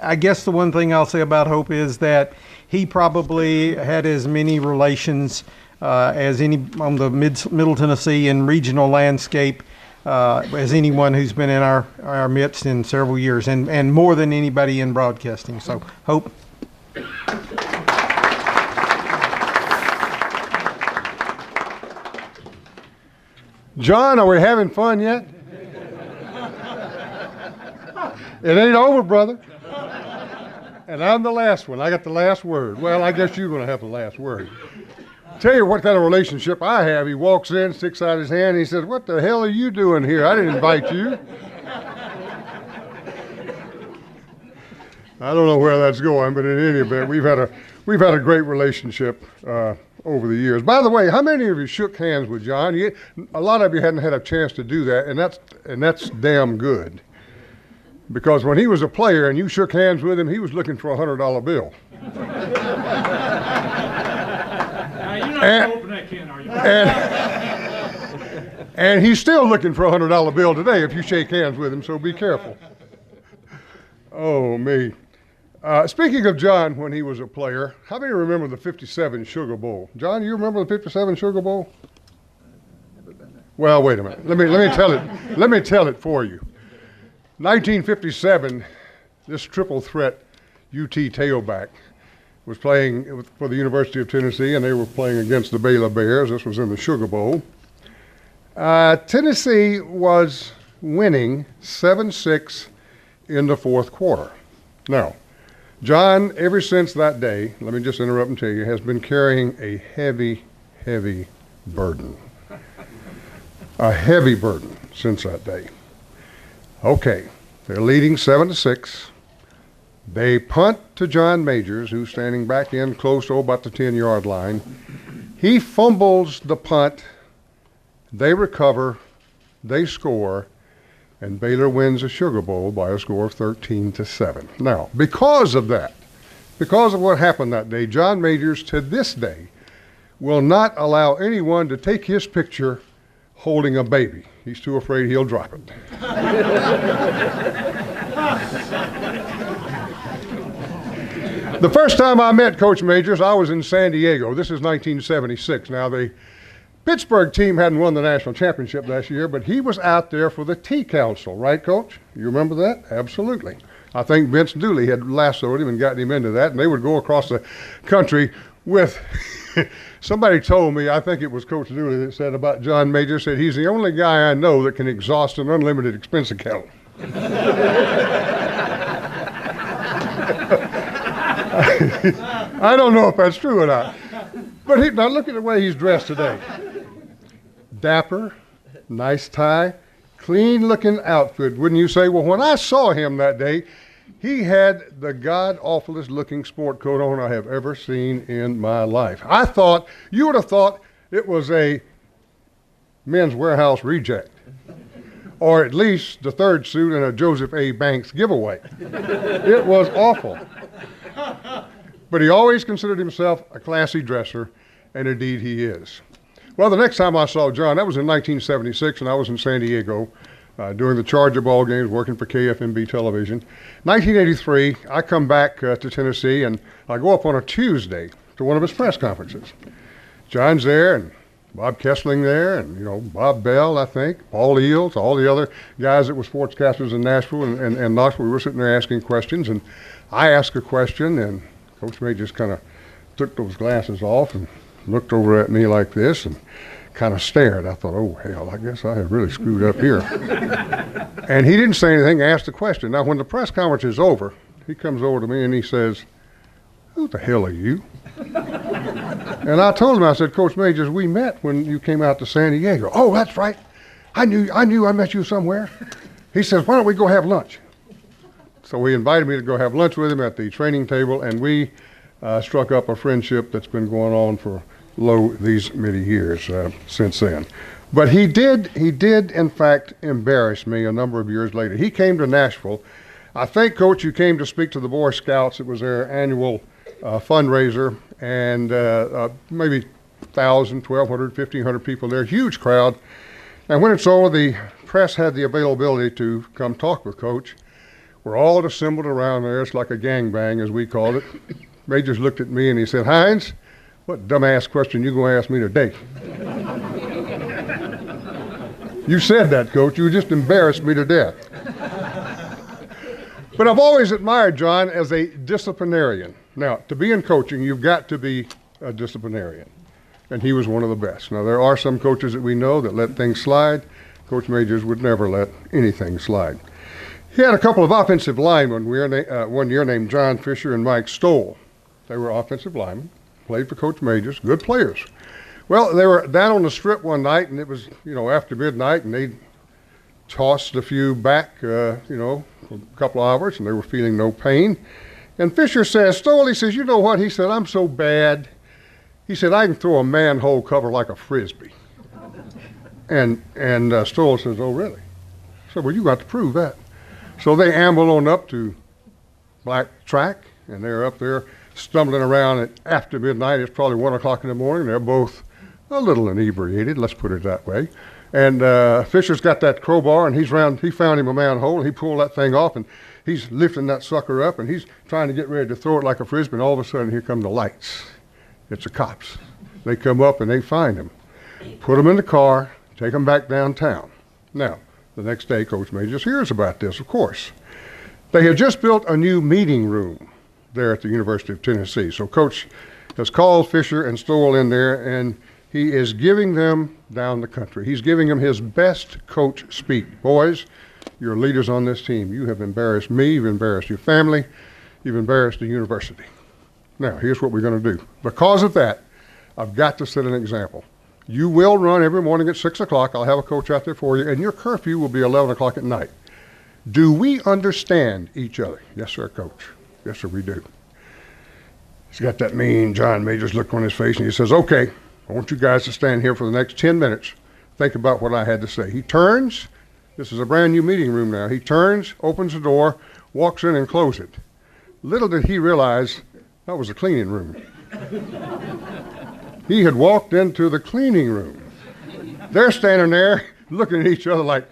I guess the one thing I'll say about Hope is that he probably had as many relations as any on the Middle Tennessee and regional landscape as anyone who's been in our midst in several years, and more than anybody in broadcasting. So, Hope. John, are we having fun yet? It ain't over, brother. And I'm the last one. I got the last word. Well, I guess you're going to have the last word. Tell you what kind of relationship I have. He walks in, sticks out his hand, and he says, what the hell are you doing here? I didn't invite you. I don't know where that's going, but in any event, we've had a great relationship over the years. By the way, how many of you shook hands with John? A lot of you hadn't had a chance to do that, and that's damn good. Because when he was a player and you shook hands with him, he was looking for a $100 bill. Now, you're not going to open that can, are you? And he's still looking for a $100 bill today if you shake hands with him, so be careful. Oh, me. Speaking of John when he was a player, how many remember the 57 Sugar Bowl? John, you remember the 57 Sugar Bowl? Well, wait a minute. Let me tell it. Let me tell it for you. 1957, this triple threat UT tailback was playing for the University of Tennessee, and they were playing against the Baylor Bears. This was in the Sugar Bowl. Tennessee was winning 7-6 in the fourth quarter. Now, John, ever since that day, let me just interrupt and tell you, has been carrying a heavy, heavy burden. A heavy burden since that day. Okay, they're leading 7-6. They punt to John Majors, who's standing back in close to about the 10-yard line. He fumbles the punt. They recover. They score. And Baylor wins the Sugar Bowl by a score of 13-7. Now, because of that, because of what happened that day, John Majors, to this day, will not allow anyone to take his picture holding a baby. He's too afraid he'll drop it. The first time I met Coach Majors, I was in San Diego. This is 1976. Now, the Pittsburgh team hadn't won the national championship last year, but he was out there for the Tea Council, right, Coach? You remember that? Absolutely. I think Vince Dooley had lassoed him and gotten him into that, and they would go across the country with somebody told me, I think it was Coach Dooley that said about John Major, said he's the only guy I know that can exhaust an unlimited expense account. I don't know if that's true or not. But now look at the way he's dressed today. Dapper, nice tie, clean-looking outfit, wouldn't you say? Well, when I saw him that day, he had the god-awfulest looking sport coat on I have ever seen in my life. I thought, you would have thought it was a Men's Warehouse reject, or at least the third suit in a Joseph A. Banks giveaway. It was awful. But he always considered himself a classy dresser, and indeed he is. Well, the next time I saw John, that was in 1976, and I was in San Diego during the Charger ball games working for KFMB television. 1983, I come back to Tennessee, and I go up on a Tuesday to one of his press conferences. John's there, and Bob Kessling there, and, you know, Bob Bell, I think, Paul Eels, all the other guys that were sportscasters in Nashville and Knoxville. We were sitting there asking questions, and I asked a question, and Coach May just kind of took those glasses off and looked over at me like this and kind of stared. I thought, oh, hell, I guess I have really screwed up here. And he didn't say anything, asked the question. Now, when the press conference is over, he comes over to me and he says, who the hell are you? And I told him, I said, Coach Majors, we met when you came out to San Diego. Oh, that's right. I knew I met you somewhere. He says, why don't we go have lunch? So he invited me to go have lunch with him at the training table, and we struck up a friendship that's been going on for these many years since then. But he did in fact embarrass me a number of years later. He came to Nashville. I think, Coach, you came to speak to the Boy Scouts. It was their annual fundraiser, and maybe 1,000, 1,200, 1,500 people there, huge crowd. And when it's over, the press had the availability to come talk with Coach. We're all assembled around there. It's like a gangbang, as we called it. Majors looked at me and he said, Hines, what dumbass question you going to ask me today? You said that, Coach. You just embarrassed me to death. But I've always admired John as a disciplinarian. Now, to be in coaching, you've got to be a disciplinarian. And he was one of the best. Now, there are some coaches that we know that let things slide. Coach Majors would never let anything slide. He had a couple of offensive linemen one year named John Fisher and Mike Stoll. They were offensive linemen, played for Coach Majors, good players. Well, they were down on the strip one night, and it was, after midnight, and they tossed a few back, for a couple of hours, and they were feeling no pain. And Fisher says, Stoll, he says, you know what? He said, I'm so bad. He said, I can throw a manhole cover like a Frisbee. And Stoll says, oh, really? I said, well, you got to prove that. So they amble on up to Black Track, and they're up there stumbling around after midnight. It's probably 1 o'clock in the morning. They're both a little inebriated, let's put it that way. And Fisher's got that crowbar, and he found him a manhole, and he pulled that thing off, and he's lifting that sucker up, and he's trying to get ready to throw it like a frisbee, and all of a sudden, here come the lights. It's the cops. They come up, and they find him, put him in the car, take him back downtown. Now, the next day, Coach Majors hears about this, of course. They had just built a new meeting room there at the University of Tennessee. So Coach has called Fisher and Stoll in there, and he is giving them down the country. He's giving them his best coach speak. Boys, you're leaders on this team. You have embarrassed me, you've embarrassed your family, you've embarrassed the university. Now, here's what we're going to do. Because of that, I've got to set an example. You will run every morning at 6 o'clock. I'll have a coach out there for you, and your curfew will be 11 o'clock at night. Do we understand each other? Yes, sir, Coach. Yes, sir, we do. He's got that mean John Majors look on his face, and he says, okay, I want you guys to stand here for the next 10 minutes. Think about what I had to say. He turns. This is a brand new meeting room now. He turns, opens the door, walks in and closes it. Little did he realize that was a cleaning room. He had walked into the cleaning room. They're standing there looking at each other like,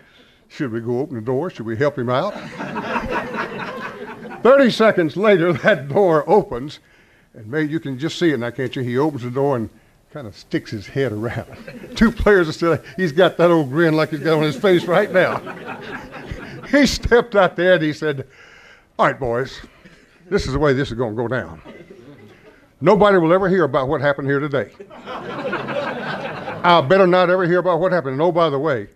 should we go open the door? Should we help him out? 30 seconds later, that door opens, and you can just see it now, can't you? He opens the door and kind of sticks his head around. Two players are still, he's got that old grin like he's got on his face right now. He stepped out there and he said, all right, boys, this is the way this is going to go down. Nobody will ever hear about what happened here today. I better not ever hear about what happened. And oh, by the way,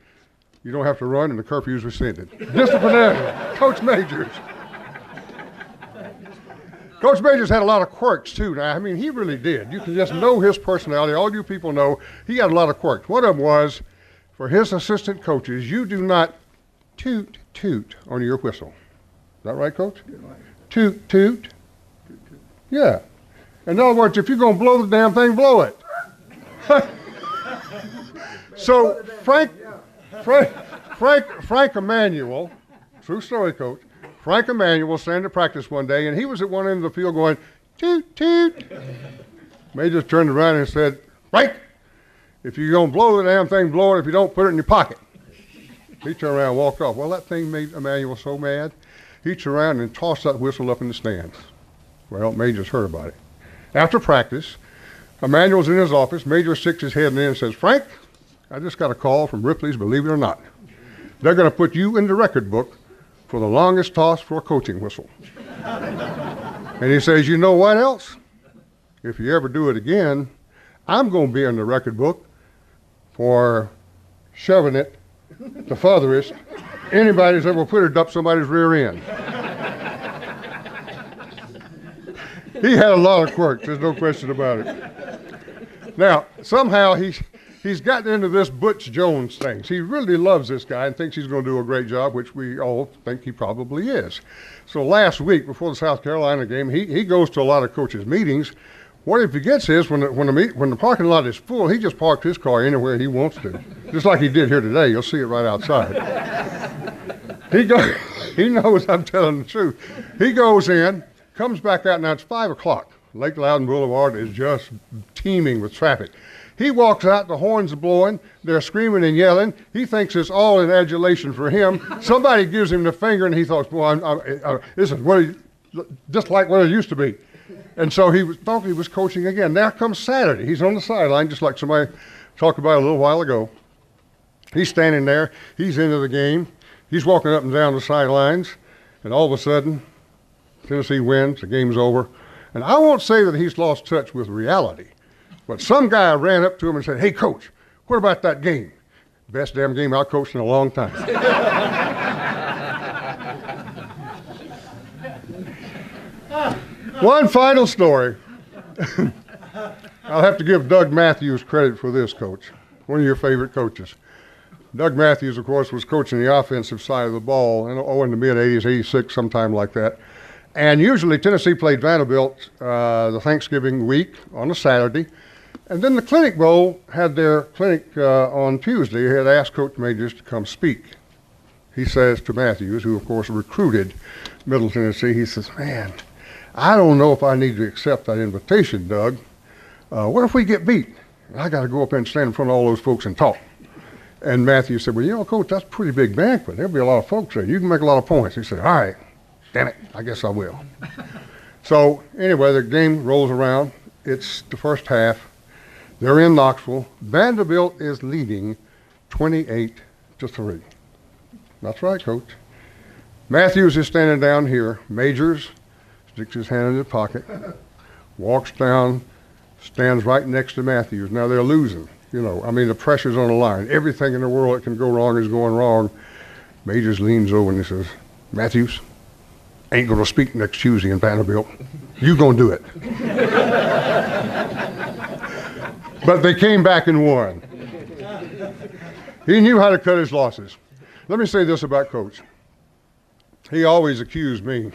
you don't have to run and the curfew's rescinded. Disciplinary, Coach Majors. Coach Majors had a lot of quirks, too. Now, I mean, he really did. You can just know his personality. All you people know, he had a lot of quirks. One of them was, for his assistant coaches, you do not toot, toot on your whistle. Is that right, Coach? Toot, toot. Yeah. In other words, if you're going to blow the damn thing, blow it. So Frank Emanuel, true story, Coach, Frank Emanuel standing to practice one day, and he was at one end of the field going, toot, toot. Majors turned around and said, Frank, if you're going to blow the damn thing, blow it. If you don't, put it in your pocket. He turned around and walked off. Well, that thing made Emanuel so mad, he turned around and tossed that whistle up in the stands. Well, Majors heard about it. After practice, Emanuel's in his office. Major sticks his head in there and says, Frank, I just got a call from Ripley's, believe it or not. They're going to put you in the record book for the longest toss for a coaching whistle. And he says, you know what else? If you ever do it again, I'm going to be in the record book for shoving it the furthest anybody's ever put it up somebody's rear end. He had a lot of quirks, there's no question about it. Now, somehow he's gotten into this Butch Jones thing. He really loves this guy and thinks he's going to do a great job, which we all think he probably is. So last week, before the South Carolina game, he goes to a lot of coaches' meetings. What he forgets is when the parking lot is full, he just parks his car anywhere he wants to, just like he did here today. You'll see it right outside. He knows I'm telling the truth. He goes in, comes back out. Now it's 5 o'clock. Lake Loudon Boulevard is just teeming with traffic. He walks out, the horns are blowing, they're screaming and yelling. He thinks it's all in adulation for him. Somebody gives him the finger, and he thought, well, this is just like what it used to be. And so he thought he was coaching again. Now comes Saturday. He's on the sideline, just like somebody talked about a little while ago. He's standing there. He's into the game. He's walking up and down the sidelines, and all of a sudden, Tennessee wins. The game's over. And I won't say that he's lost touch with reality, but some guy ran up to him and said, hey, Coach, what about that game? Best damn game I coached in a long time. One final story. I'll have to give Doug Matthews credit for this, Coach, one of your favorite coaches. Doug Matthews, of course, was coaching the offensive side of the ball in the mid-'80s, 86, sometime like that. And usually Tennessee played Vanderbilt the Thanksgiving week on a Saturday. And then the Clinic Bowl had their clinic on Tuesday. They had asked Coach Majors to come speak. He says to Matthews, who, of course, recruited Middle Tennessee, he says, man, I don't know if I need to accept that invitation, Doug. What if we get beat? I got to go up there and stand in front of all those folks and talk. And Matthew said, well, you know, Coach, that's a pretty big banquet. There'll be a lot of folks there. You can make a lot of points. He said, all right, damn it, I guess I will. So anyway, the game rolls around. It's the first half. They're in Knoxville. Vanderbilt is leading 28-3. That's right, Coach. Matthews is standing down here. Majors sticks his hand in his pocket, walks down, stands right next to Matthews. Now they're losing. You know, I mean, the pressure's on the line. Everything in the world that can go wrong is going wrong. Majors leans over and he says, Matthews, ain't going to speak next Tuesday in Vanderbilt. You going to do it. But they came back and won. He knew how to cut his losses. Let me say this about Coach. He always accused me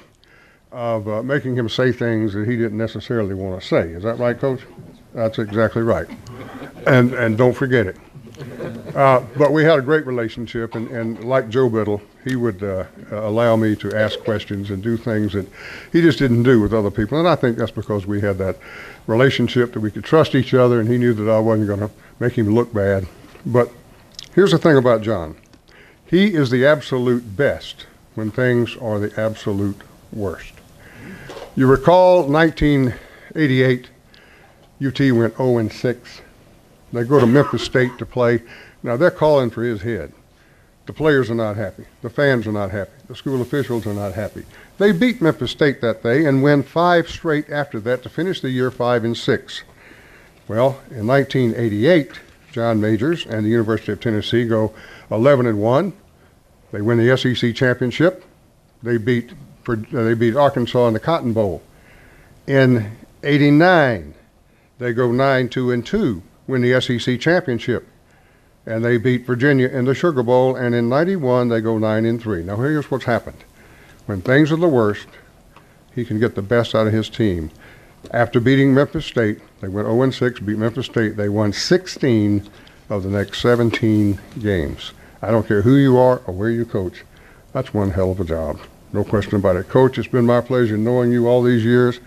of making him say things that he didn't necessarily want to say. Is that right, Coach? That's exactly right. And don't forget it. But we had a great relationship, and like Joe Biddle, he would allow me to ask questions and do things that he just didn't do with other people. And I think that's because we had that relationship that we could trust each other, and he knew that I wasn't going to make him look bad. But here's the thing about John. He is the absolute best when things are the absolute worst. You recall 1988, UT went 0-6. They go to Memphis State to play. Now they're calling for his head. The players are not happy. The fans are not happy. The school officials are not happy. They beat Memphis State that day and win 5 straight after that to finish the year 5-6. Well, in 1988, John Majors and the University of Tennessee go 11-1. They win the SEC championship. They beat Arkansas in the Cotton Bowl. In '89, they go 9-2, win the SEC championship, and they beat Virginia in the Sugar Bowl. And in '91, they go 9-3. Now here's what's happened: when things are the worst, he can get the best out of his team. After beating Memphis State, they went 0-6, beat Memphis State. They won 16 of the next 17 games. I don't care who you are or where you coach. That's one hell of a job. No question about it. Coach, it's been my pleasure knowing you all these years.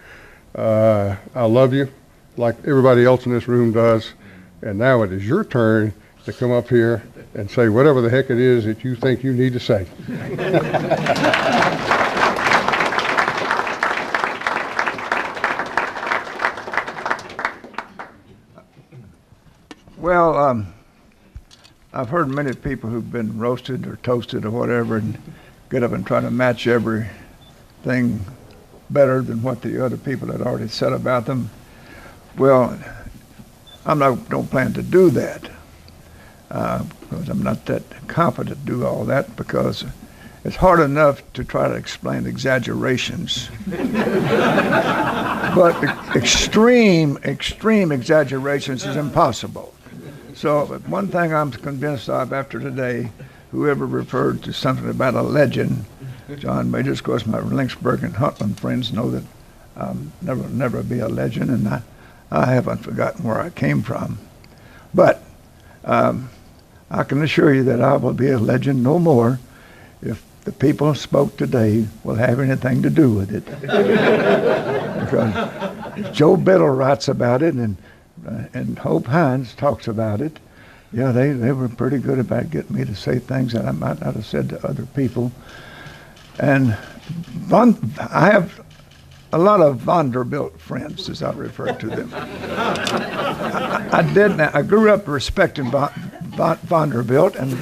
I love you like everybody else in this room does. And now it is your turn to come up here and say whatever the heck it is that you think you need to say. Well, I've heard many people who've been roasted or toasted or whatever and get up and try to match everything better than what the other people had already said about them. Well, don't plan to do that because I'm not that competent to do all that, because it's hard enough to try to explain exaggerations. But extreme exaggerations is impossible. So one thing I'm convinced of after today, whoever referred to something about a legend, John Majors, of course, my Lynchburg and Huntland friends know that never be a legend, and I haven't forgotten where I came from. But I can assure you that I will be a legend no more if the people spoke today will have anything to do with it. Because Joe Biddle writes about it, and Hope Hines talks about it. Yeah, they were pretty good about getting me to say things that I might not have said to other people. And I have a lot of Vanderbilt friends, as I refer to them. I grew up respecting Vanderbilt and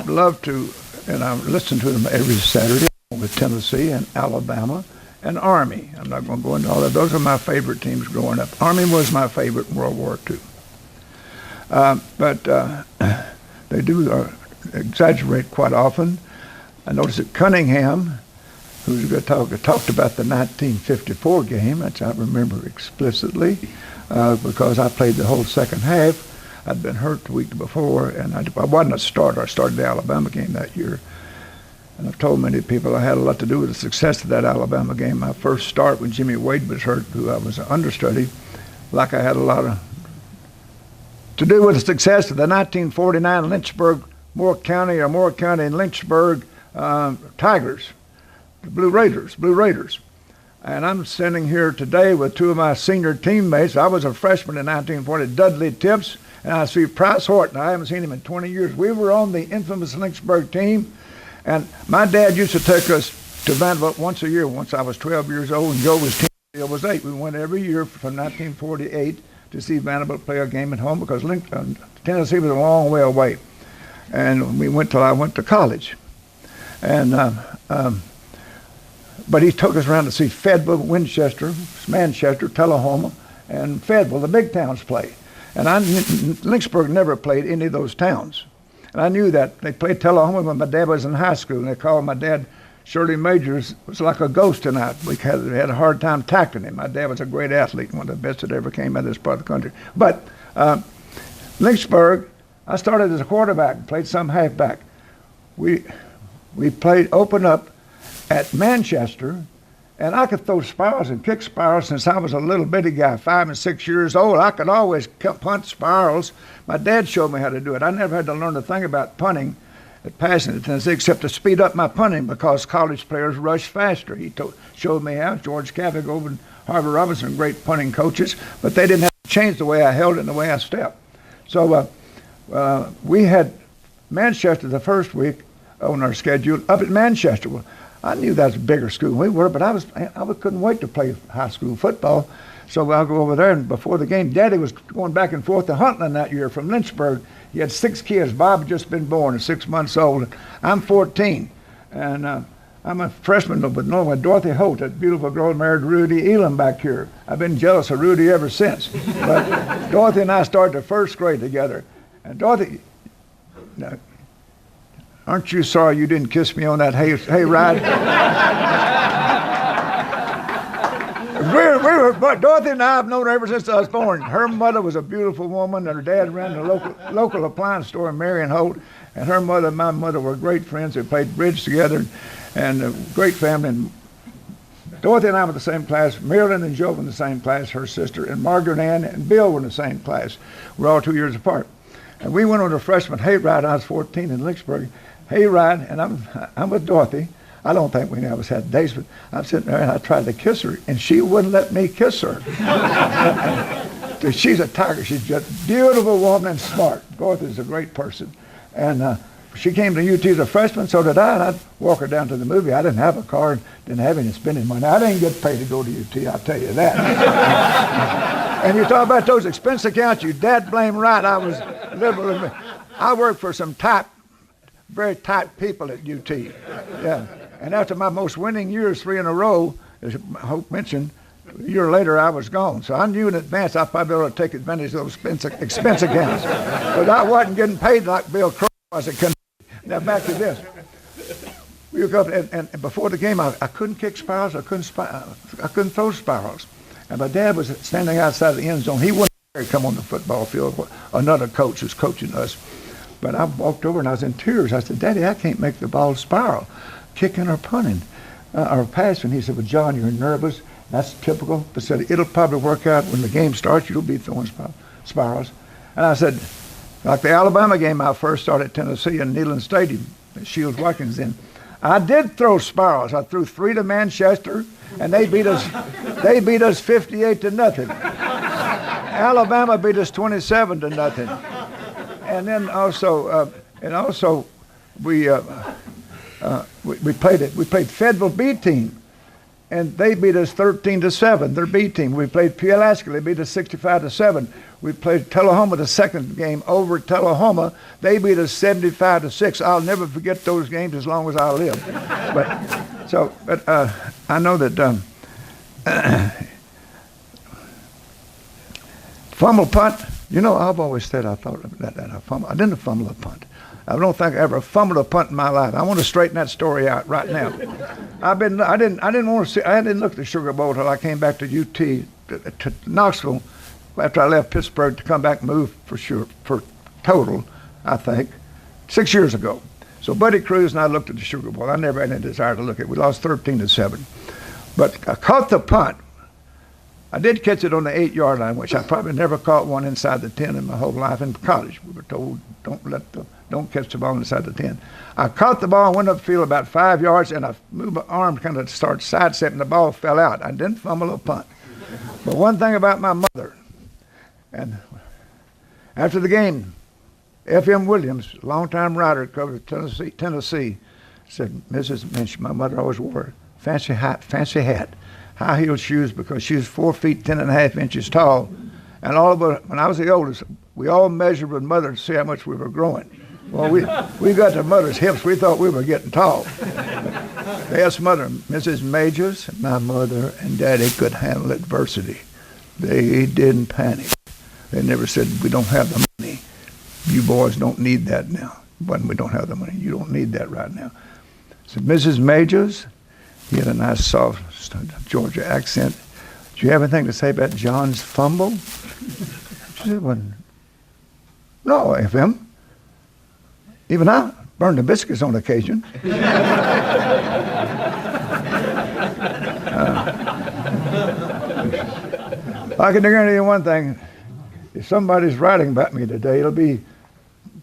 loved to, and I listened to them every Saturday with Tennessee and Alabama and Army. I'm not going to go into all that. Those are my favorite teams growing up. Army was my favorite in World War II. But they do exaggerate quite often. I noticed that Cunningham, who's talked about the 1954 game, which I remember explicitly, because I played the whole second half. I'd been hurt the week before, and I wasn't a starter. I started the Alabama game that year. And I've told many people I had a lot to do with the success of that Alabama game. My first start when Jimmy Wade was hurt, who I was an understudy, like I had a lot to do with the success of the 1949 Lynchburg, Moore County and Lynchburg Tigers, the Blue Raiders. And I'm sitting here today with two of my senior teammates. I was a freshman in 1940, Dudley Tips And I see Price Horton. I haven't seen him in 20 years. We were on the infamous Lynchburg team, and my dad used to take us to Vanderbilt once a year. Once I was 12 years old, and Joe was 10. Bill was 8. We went every year from 1948 to see Vanderbilt play a game at home because Tennessee was a long way away. And we went till I went to college. And but he took us around to see Fayetteville, Winchester, Manchester, Tullahoma, and Fayetteville, the big towns play. And Lynchburg never played any of those towns. And I knew that. They played Tullahoma when my dad was in high school, and they called my dad Shirley Majors. Was like a ghost tonight. We had a hard time tackling him. My dad was a great athlete, one of the best that ever came out of this part of the country. But Lynchburg, I started as a quarterback and played some halfback. We played open up at Manchester, and I could throw spirals and kick spirals since I was a little bitty guy, 5 and 6 years old. I could always punt spirals. My dad showed me how to do it. I never had to learn a thing about punting at passing at Tennessee except to speed up my punting because college players rush faster. He showed me how. George Cavigover and Harvey Robinson, great punting coaches, but they didn't have to change the way I held it and the way I stepped. So we had Manchester the first week on our schedule up at Manchester. Well, I knew that was a bigger school than we were, but I couldn't wait to play high school football. So I'll go over there, and before the game, Daddy was going back and forth to Huntland that year from Lynchburg. He had 6 kids. Bob had just been born at 6 months old. I'm 14, and I'm a freshman with Dorothy Holt, that beautiful girl married Rudy Elam back here. I've been jealous of Rudy ever since. But Dorothy and I started the first grade together. And Dorothy, now, aren't you sorry you didn't kiss me on that hay ride? Dorothy and I have known her ever since I was born. Her mother was a beautiful woman, and her dad ran the local appliance store in Marion Holt. And her mother and my mother were great friends. They played bridge together, and a great family. And Dorothy and I were in the same class. Marilyn and Joe were in the same class, her sister, and Margaret Ann and Bill were in the same class. We're all 2 years apart. And we went on a freshman hayride. I was 14 in Lynchburg. Hayride, and I'm with Dorothy. I don't think we ever had dates, but I'm sitting there and I tried to kiss her, and she wouldn't let me kiss her. She's a tiger. She's just a beautiful woman and smart. Dorothy's a great person. And she came to UT as a freshman, so did I, and I'd walk her down to the movie. I didn't have a car, didn't have any spending money. I didn't get paid to go to UT, I'll tell you that. And you talk about those expense accounts, you dad blame right. I was liberal. I worked for some very tight people at UT. Yeah. And after my most winning years, 3 in a row, as Hope mentioned, a year later I was gone. So I knew in advance I'd probably be able to take advantage of those expense accounts. But I wasn't getting paid like Bill Crow was at Kentucky. Now back to this. We woke up and before the game I couldn't kick spirals, I couldn't throw spirals. And my dad was standing outside the end zone. He wouldn't come on the football field. Another coach was coaching us. But I walked over and I was in tears. I said, Daddy, I can't make the ball spiral, kicking or punting or passing. He said, well, John, you're nervous. That's typical. I said, it'll probably work out when the game starts. You'll be throwing spirals. And I said, like the Alabama game I first started at Tennessee in Neyland Stadium, at Shields Watkins then, I did throw spirals. I threw 3 to Manchester, and they beat us 58-0. Alabama beat us 27-0. And then also, we played Fayetteville B team, and they beat us 13-7. Their B team. We played Pulaski. They beat us 65-7. We played Tullahoma the second game over at Tullahoma. They beat us 75-6. I'll never forget those games as long as I live. But I know that fumble punt. You know, I've always said I thought that I fumbled. I didn't fumble a punt. I don't think I ever fumbled a punt in my life. I want to straighten that story out right now. I didn't look at the Sugar Bowl until I came back to UT to Knoxville after I left Pittsburgh to come back and move for total, I think, 6 years ago. So Buddy Cruz and I looked at the Sugar Bowl. I never had any desire to look at it. We lost 13-7. But I caught the punt. I did catch it on the 8-yard line, which I probably never caught one inside the 10 in my whole life. In college, we were told, don't catch the ball inside the 10. I caught the ball and went upfield about 5 yards, and I moved my arm kind of started sidestepping. The ball fell out. I didn't fumble a punt. But one thing about my mother, and After the game, F.M. Williams, longtime writer, covered Tennessee, said, Mrs. Minch, my mother always wore a fancy hat, high-heeled shoes because she was 4 feet 10.5 inches tall. And all of us, when I was the oldest, we all measured with mother to see how much we were growing. Well, we got to mother's hips. We thought we were getting tall. They asked mother, Mrs. Majors, my mother and daddy could handle adversity. They didn't panic. They never said, we don't have the money. You boys don't need that now. When we don't have the money, you don't need that right now. So Mrs. Majors, he had a nice soft Georgia accent. Do you have anything to say about John's fumble? She said, well, no, FM. Even I burn the biscuits on occasion. I can guarantee you one thing. If somebody's writing about me today, it'll be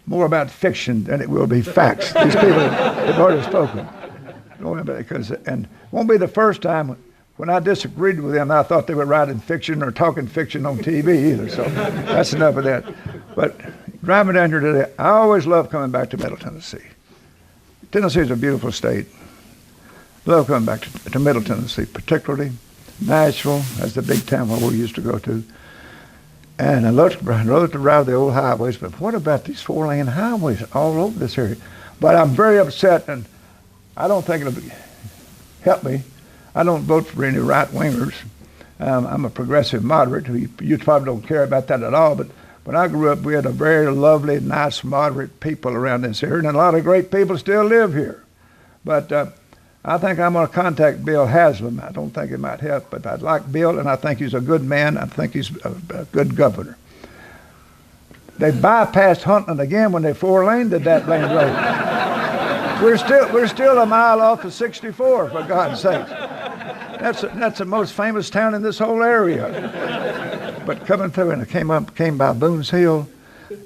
more about fiction than it will be facts. These people have already spoken. And it won't be the first time when I disagreed with them, I thought they were writing fiction or talking fiction on TV either. So that's enough of that. But driving down here today, I always love coming back to Middle Tennessee. Tennessee is a beautiful state. Love coming back to Middle Tennessee, particularly Nashville. That's the big town where we used to go to. And I love to ride the old highways, but what about these 4-lane highways all over this area? But I'm very upset, and I don't think it'll help me. I don't vote for any right-wingers. I'm a progressive moderate. You probably don't care about that at all, but when I grew up, we had a very lovely, nice, moderate people around this area, and a lot of great people still live here. But I think I'm going to contact Bill Haslam. I don't think it might help, but I like Bill, and I think he's a good man. I think he's a good governor. They bypassed Huntland again when they 4-laned that lane road. We're still a mile off of 64, for God's sake. That's the most famous town in this whole area. But coming through, and I came by Boone's Hill.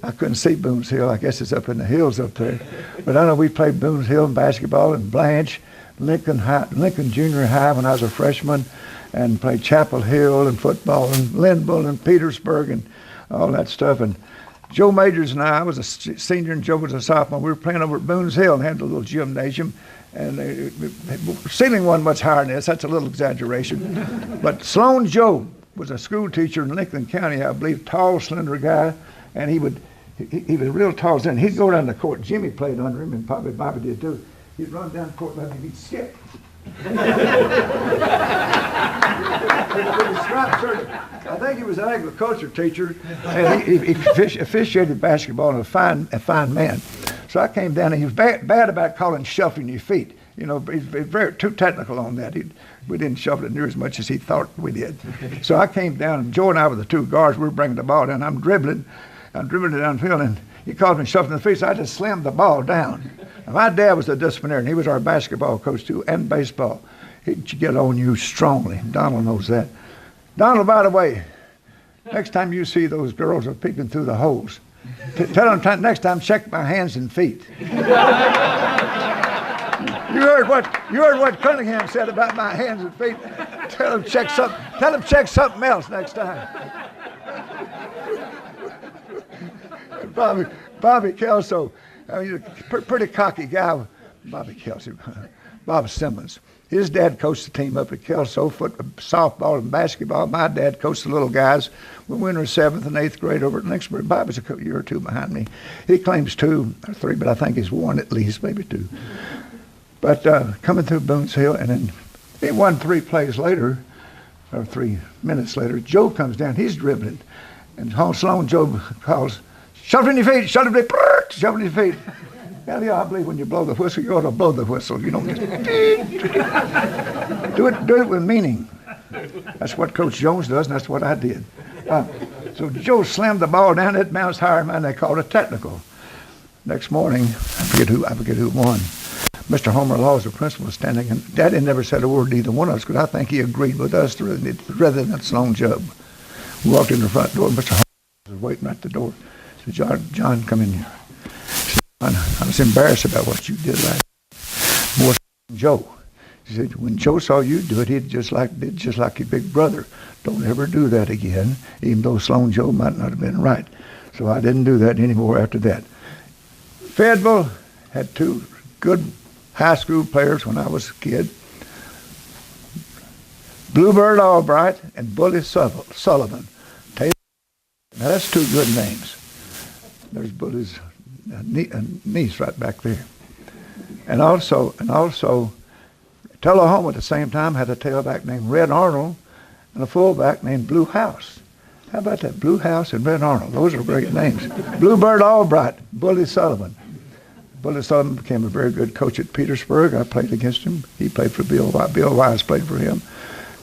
I couldn't see Boone's Hill. I guess it's up in the hills up there. But I know we played Boone's Hill in basketball and Blanche, Lincoln Junior High when I was a freshman, and played Chapel Hill and football and Linville and Petersburg and all that stuff. And Joe Majors and I was a senior and Joe was a sophomore. We were playing over at Boone's Hill and had a little gymnasium. And the ceiling wasn't much higher than this. That's a little exaggeration. But Sloan Joe was a school teacher in Lincoln County, I believe, tall, slender guy. And he was real tall. And he'd go down the court. Jimmy played under him, and probably Bobby did too. He'd run down the court like he'd skip. I think he was an agriculture teacher, and he officiated basketball and a fine man. So I came down, and he was bad about calling shuffling your feet. You know, he's very too technical on that. We didn't shuffle it near as much as he thought we did. So I came down, and Joe and I were the two guards. We were bringing the ball down. I'm dribbling it downfield, and he called me shuffling the feet, so I just slammed the ball down. And my dad was a disciplinarian. He was our basketball coach, too, and baseball. He'd get on you strongly. Donald knows that. Donald, by the way, next time you see those girls are peeking through the holes, tell them next time check my hands and feet. You heard what Cunningham said about my hands and feet. Tell them check something else next time. Bobby Kelso, I mean, a pretty cocky guy. Bobby Kelso, Bob Simmons. His dad coached the team up at Kelso, softball and basketball. My dad coached the little guys. We went in 7th and 8th grade over at Lynxburg. Bobby's a year or two behind me. He claims 2 or 3, but I think he's 1 at least, maybe 2. But coming through Boone's Hill, and then he won 3 plays later, or 3 minutes later, Joe comes down. He's dribbling. And Sloan Joe calls, shuffling your feet, shuffling your feet. Yeah, I believe when you blow the whistle, you ought to blow the whistle. You don't just do it with meaning. That's what Coach Jones does, and that's what I did. So Joe slammed the ball down. It bounced higher, man. They called it technical. Next morning, I forget who won. Mr. Homer Law was the principal standing, and Daddy never said a word to either one of us because I think he agreed with us rather than Sloan Job. We walked in the front door. Mr. Homer was waiting at the door. He said, John, come in here. I was embarrassed about what you did last night. More than Joe. He said, when Joe saw you do it, he did just like your big brother. Don't ever do that again, even though Sloan Joe might not have been right. So I didn't do that anymore after that. Fayetteville had two good high school players when I was a kid. Bluebird Albright and Bully Sullivan. Now that's two good names. There's Bully's niece right back there. And also Tullahoma at the same time had a tailback named Red Arnold and a fullback named Blue House. How about that? Blue House and Red Arnold. Those are great names. Bluebird Albright, Bully Sullivan. Bully Sullivan became a very good coach at Petersburg. I played against him. He played for Bill Wise. Bill Wise played for him.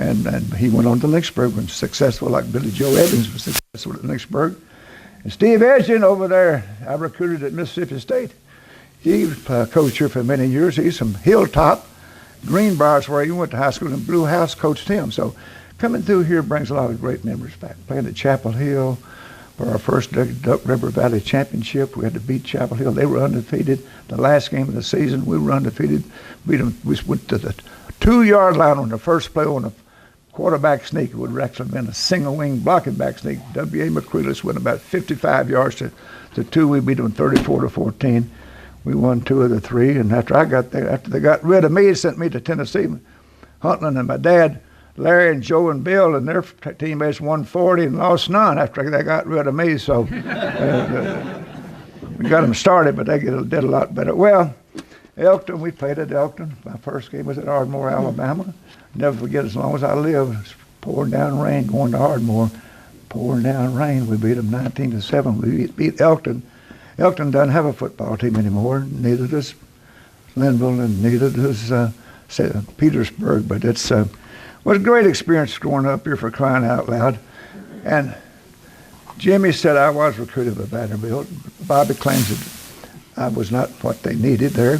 And he went on to Lynchburg and was successful like Billy Joe Evans was successful at Lynchburg. And Steve Edgen over there, I recruited at Mississippi State. He coached here for many years. He's from Hilltop, Greenbriers, where he went to high school, and Blue House coached him. So coming through here brings a lot of great memories back. Playing at Chapel Hill for our first Duck River Valley Championship. We had to beat Chapel Hill. They were undefeated. The last game of the season, we were undefeated. Beat them. We went to the 2-yard line on the first play on a quarterback sneak. It would have actually been a single-wing blocking back sneak. W.A. McCreeless went about 55 yards to 2. We beat them 34-14. We won 2 of the 3, and after I got there, after they got rid of me, they sent me to Tennessee. Huntland and my dad, Larry and Joe and Bill, and their teammates won 40 and lost none after they got rid of me. So we got them started, but they did a lot better. Well, Elkton, we played at Elkton. My first game was at Ardmore, Alabama. Never forget, as long as I live, it's pouring down rain, going to Ardmore, pouring down rain. We beat them 19-7. We beat Elkton. Elkton doesn't have a football team anymore. Neither does Linville, and neither does Petersburg. But it was a great experience growing up here, for crying out loud. And Jimmy said I was recruited by Vanderbilt. Bobby claims that I was not what they needed there.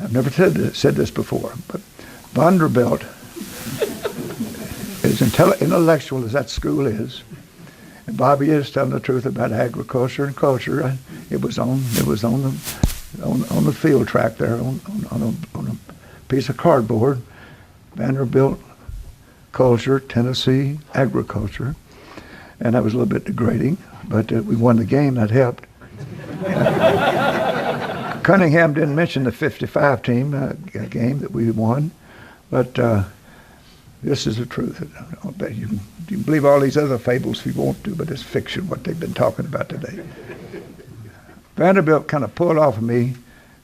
I've never said this before, but Vanderbilt, as intellectual as that school is, and Bobby is telling the truth about agriculture and culture. It was on the field track there on a piece of cardboard. Vanderbilt culture, Tennessee agriculture, and that was a little bit degrading, but we won the game. That helped. Cunningham didn't mention the 55 team game that we won, but this is the truth. You can believe all these other fables if you want to, but it's fiction, what they've been talking about today. Vanderbilt kind of pulled off of me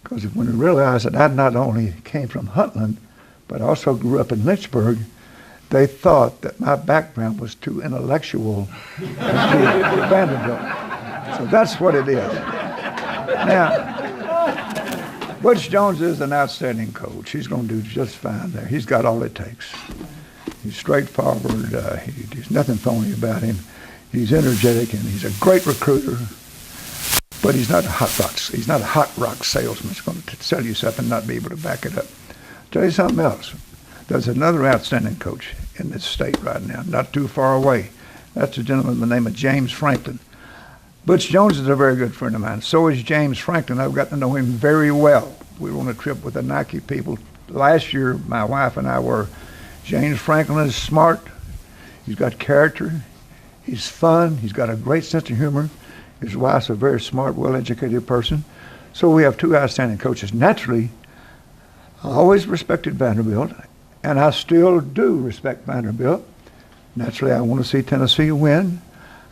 because when they realized that I not only came from Huntland, but also grew up in Lynchburg, they thought that my background was too intellectual for Vanderbilt. So that's what it is. Now, Butch Jones is an outstanding coach. He's going to do just fine there. He's got all it takes. He's straightforward. There's nothing phony about him. He's energetic, and he's a great recruiter. But he's not a hot rock salesman. He's going to sell you something and not be able to back it up. Tell you something else. There's another outstanding coach in this state right now, not too far away. That's a gentleman by the name of James Franklin. Butch Jones is a very good friend of mine. So is James Franklin. I've gotten to know him very well. We were on a trip with the Nike people last year. My wife and I were. James Franklin is smart. He's got character. He's fun. He's got a great sense of humor. His wife's a very smart, well-educated person. So we have two outstanding coaches. Naturally, I always respected Vanderbilt, and I still do respect Vanderbilt. Naturally, I want to see Tennessee win.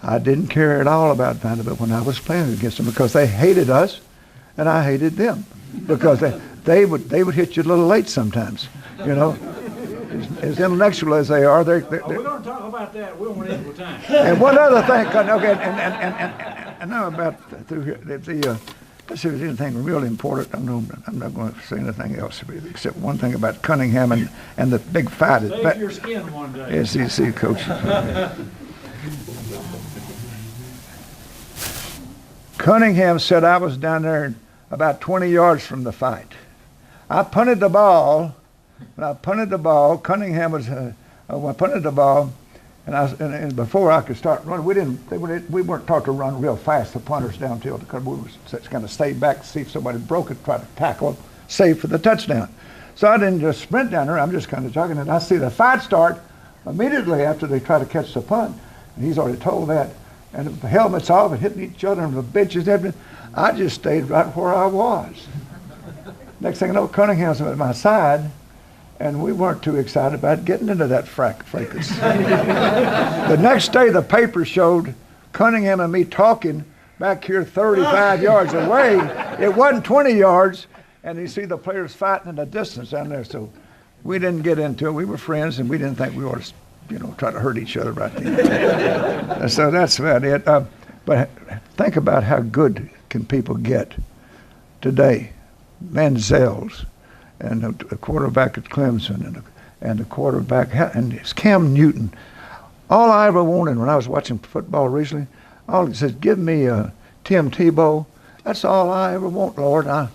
I didn't care at all about Vanderbilt when I was playing against them because they hated us, and I hated them because they would hit you a little late sometimes, you know. As intellectual as they are, they're we're going to talk about that. We'll run into time. And one other thing, okay, and now about through here, let's see if there's anything really important. I'm not going to say anything else really, except one thing about Cunningham and the big fight. Save your skin one day. SEC coach. Cunningham said I was down there about 20 yards from the fight. I punted the ball. When I punted the ball, Cunningham was. I punted the ball, and before I could start running, we weren't taught to run real fast. The punters downfield because we were kind of stay back to see if somebody broke it, try to tackle, save for the touchdown. So I didn't just sprint down there. I'm just kind of jogging, and I see the fight start immediately after they try to catch the punt. And he's already told that. and the helmets off and hitting each other on the benches and everything. I just stayed right where I was. Next thing I know, Cunningham's at my side, and we weren't too excited about getting into that fracas. The next day, the paper showed Cunningham and me talking back here 35 yards away. It wasn't 20 yards, and you see the players fighting in the distance down there. So we didn't get into it. We were friends, and we didn't think we ought to, try to hurt each other right then. So that's about it. But think about how good can people get today. Manziel's and the quarterback at Clemson and the quarterback, and it's Cam Newton. All I ever wanted when I was watching football recently, all it says, give me Tim Tebow. That's all I ever want, Lord. Donald,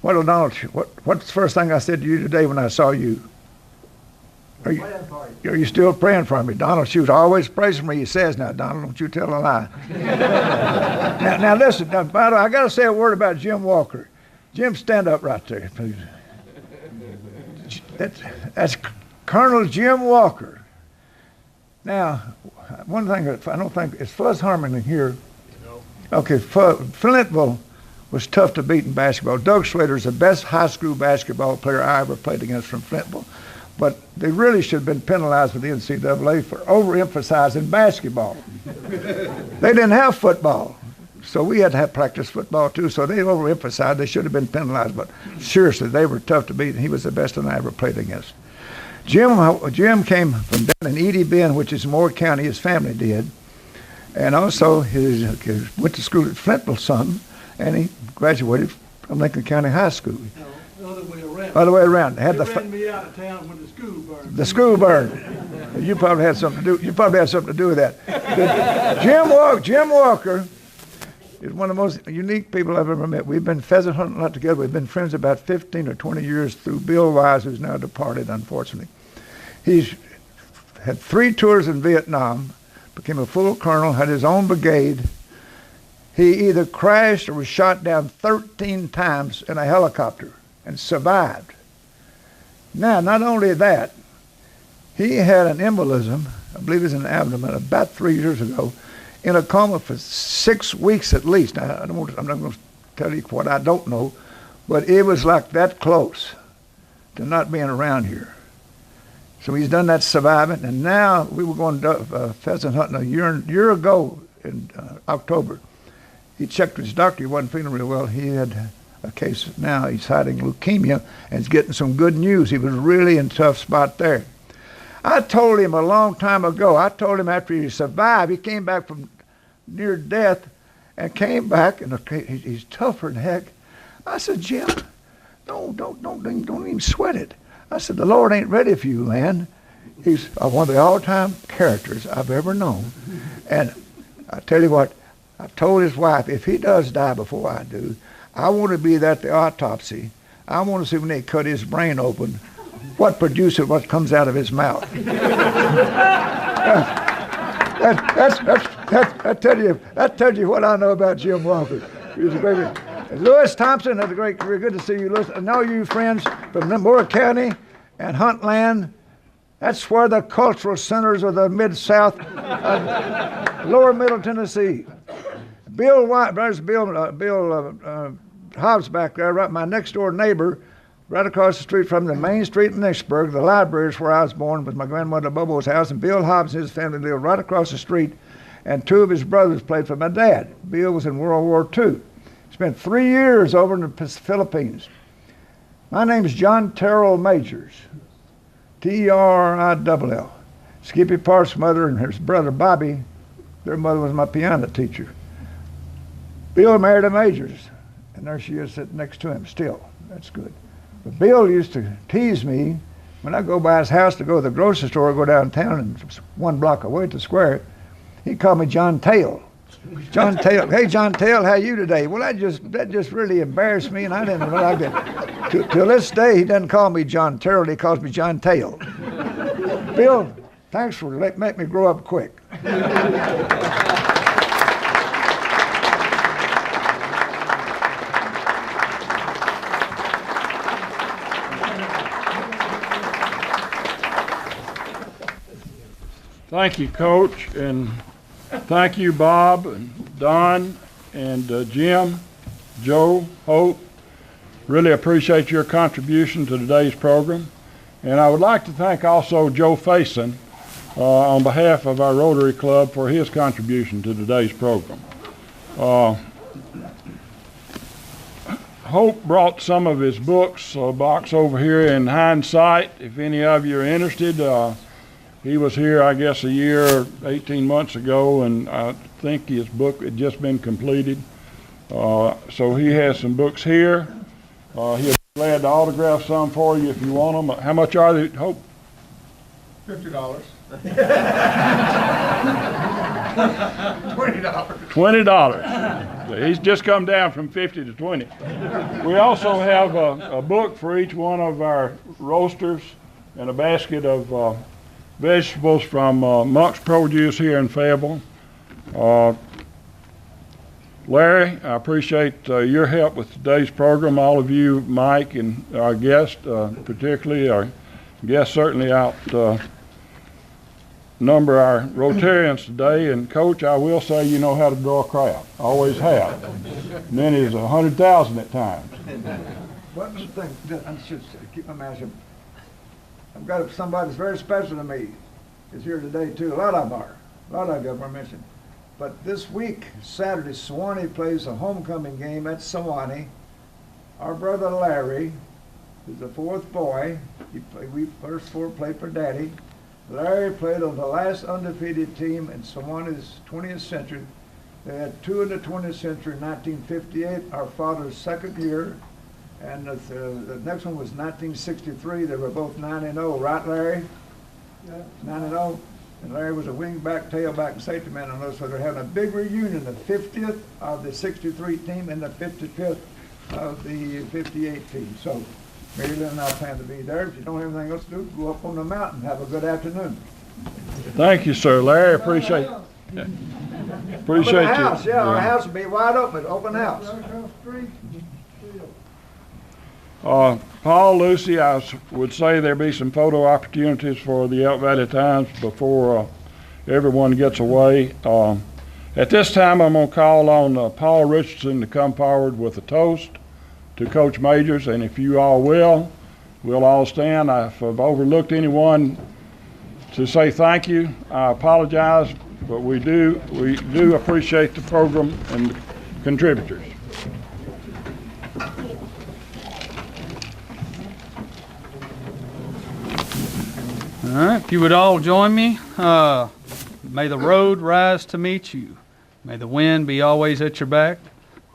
what's the first thing I said to you today when I saw you? Are you still praying for me? Donald Shoes always prays for me, he says. Now, Donald, don't you tell a lie. now listen, by the way, I got to say a word about Jim Walker. Jim, stand up right there, please. That's Colonel Jim Walker. Now, one thing that I don't think, is Fuzz Harmon here? No. Okay, Fayetteville was tough to beat in basketball. Doug Schrader's the best high school basketball player I ever played against from Fayetteville. But they really should have been penalized with the NCAA for overemphasizing basketball. They didn't have football. So we had to have practice football too, so they overemphasized. They should have been penalized, but seriously, they were tough to beat, and he was the best one I ever played against. Jim came from down in Edie Bend, which is Moore County, his family did, and also he went to school at Fayetteville some, and he graduated from Lincoln County High School. No, other way around. Other way around. They ran me out of town when the school burned. The school burned. You probably had something to do. You probably had something to do with that. Jim Walker is one of the most unique people I've ever met. We've been pheasant hunting a lot together. We've been friends about 15 or 20 years through Bill Wise, who's now departed, unfortunately. He's had 3 tours in Vietnam, became a full colonel, had his own brigade. He either crashed or was shot down 13 times in a helicopter and survived. Now, not only that, he had an embolism, I believe it was in the abdomen, about 3 years ago, in a coma for 6 weeks at least. Now, I'm not going to tell you what I don't know, but it was like that close to not being around here. So he's done that surviving, and now we were going to pheasant hunting a year ago in October. He checked with his doctor. He wasn't feeling real well. He had a case now. He's hiding leukemia, and he's getting some good news. He was really in a tough spot there. I told him a long time ago, after he survived, he came back from near death and came back, and he's tougher than heck. I said, Jim, don't even sweat it. I said, the Lord ain't ready for you, man. He's one of the all-time characters I've ever known. And I tell you what, I told his wife, if he does die before I do, I want to be there at the autopsy. I want to see when they cut his brain open, what produces what comes out of his mouth. That tells you what I know about Jim Walker. He was a great. Lewis Thompson, that's very good to see you, Lewis. I know you friends from Moore County and Huntland. That's where the cultural centers of the Mid-South, lower Middle Tennessee. Bill White, there's Bill Hobbs back there, right, my next door neighbor, right across the street from the main street in Lynchburg. The library is where I was born with my grandmother Bobo's house, and Bill Hobbs and his family lived right across the street, and 2 of his brothers played for my dad. Bill was in World War II. Spent 3 years over in the Philippines. My name is John Terrell Majors, Terrill. Skippy Park's mother and his brother Bobby, their mother was my piano teacher. Bill married a Majors, and there she is sitting next to him still. That's good. But Bill used to tease me when I go by his house to go to the grocery store, go downtown, and 1 block away at the square. He called me John Tail. John Tail. Hey, John Tail, how you today? Well, that just really embarrassed me, and I didn't know like that. Till this day, he doesn't call me John Terrell. He calls me John Tail. Bill, thanks for making me grow up quick. Thank you, Coach. And Thank you, Bob, and Don, and Jim, Joe, Hope. Really appreciate your contribution to today's program. And I would like to thank also Joe Faison on behalf of our Rotary Club for his contribution to today's program. Hope brought some of his books, a box over here in hindsight. If any of you are interested, he was here, I guess, a year, 18 months ago, and I think his book had just been completed. So he has some books here. He'll be glad to autograph some for you if you want them. How much are they, Hope? $50. $20. He's just come down from 50 to 20. We also have a book for each one of our roasters and a basket of vegetables from Monk's Produce here in Fayetteville. Larry, I appreciate your help with today's program. All of you, Mike, and our guest, particularly our guest, certainly outnumber our Rotarians today. And Coach, I will say you know how to draw a crowd. Always have. Many is 100,000 at times. One thing, I should say, keep my mouth shut. I've got somebody that's very special to me is here today too. A lot of them are mentioned. But this week, Saturday, Sewanee plays a homecoming game at Sewanee. Our brother Larry, who's the fourth boy, we first four played for Daddy. Larry played on the last undefeated team in Sewanee's 20th century. They had two in the 20th century, 1958, our father's second year, and the next one was 1963. They were both 9-0, right, Larry? Yeah. 9-0. And Larry was a wing-back, tailback, and safety man on those, so they're having a big reunion, the 50th of the 63 team and the 55th of the 58 team. So Mary Lynn and I plan to be there. If you don't have anything else to do, go up on the mountain. Have a good afternoon. Thank you, sir. Larry, appreciate you. House, yeah, our house will be wide open, open house. Paul, Lucy, I would say there'll be some photo opportunities for the Elk Valley Times before everyone gets away. At this time, I'm going to call on Paul Richardson to come forward with a toast to Coach Majors, and if you all will, we'll all stand. If I've overlooked anyone to say thank you, I apologize, but we do appreciate the program and the contributors. All right, if you would all join me, may the road rise to meet you. May the wind be always at your back,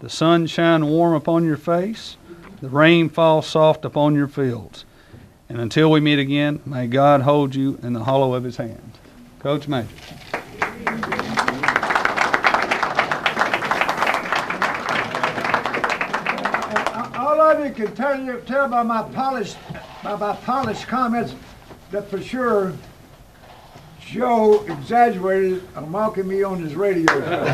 the sun shine warm upon your face, the rain fall soft upon your fields. And until we meet again, may God hold you in the hollow of his hand. Coach Majors. All of you can tell by my polished comments that for sure Joe exaggerated on mocking me on his radio show.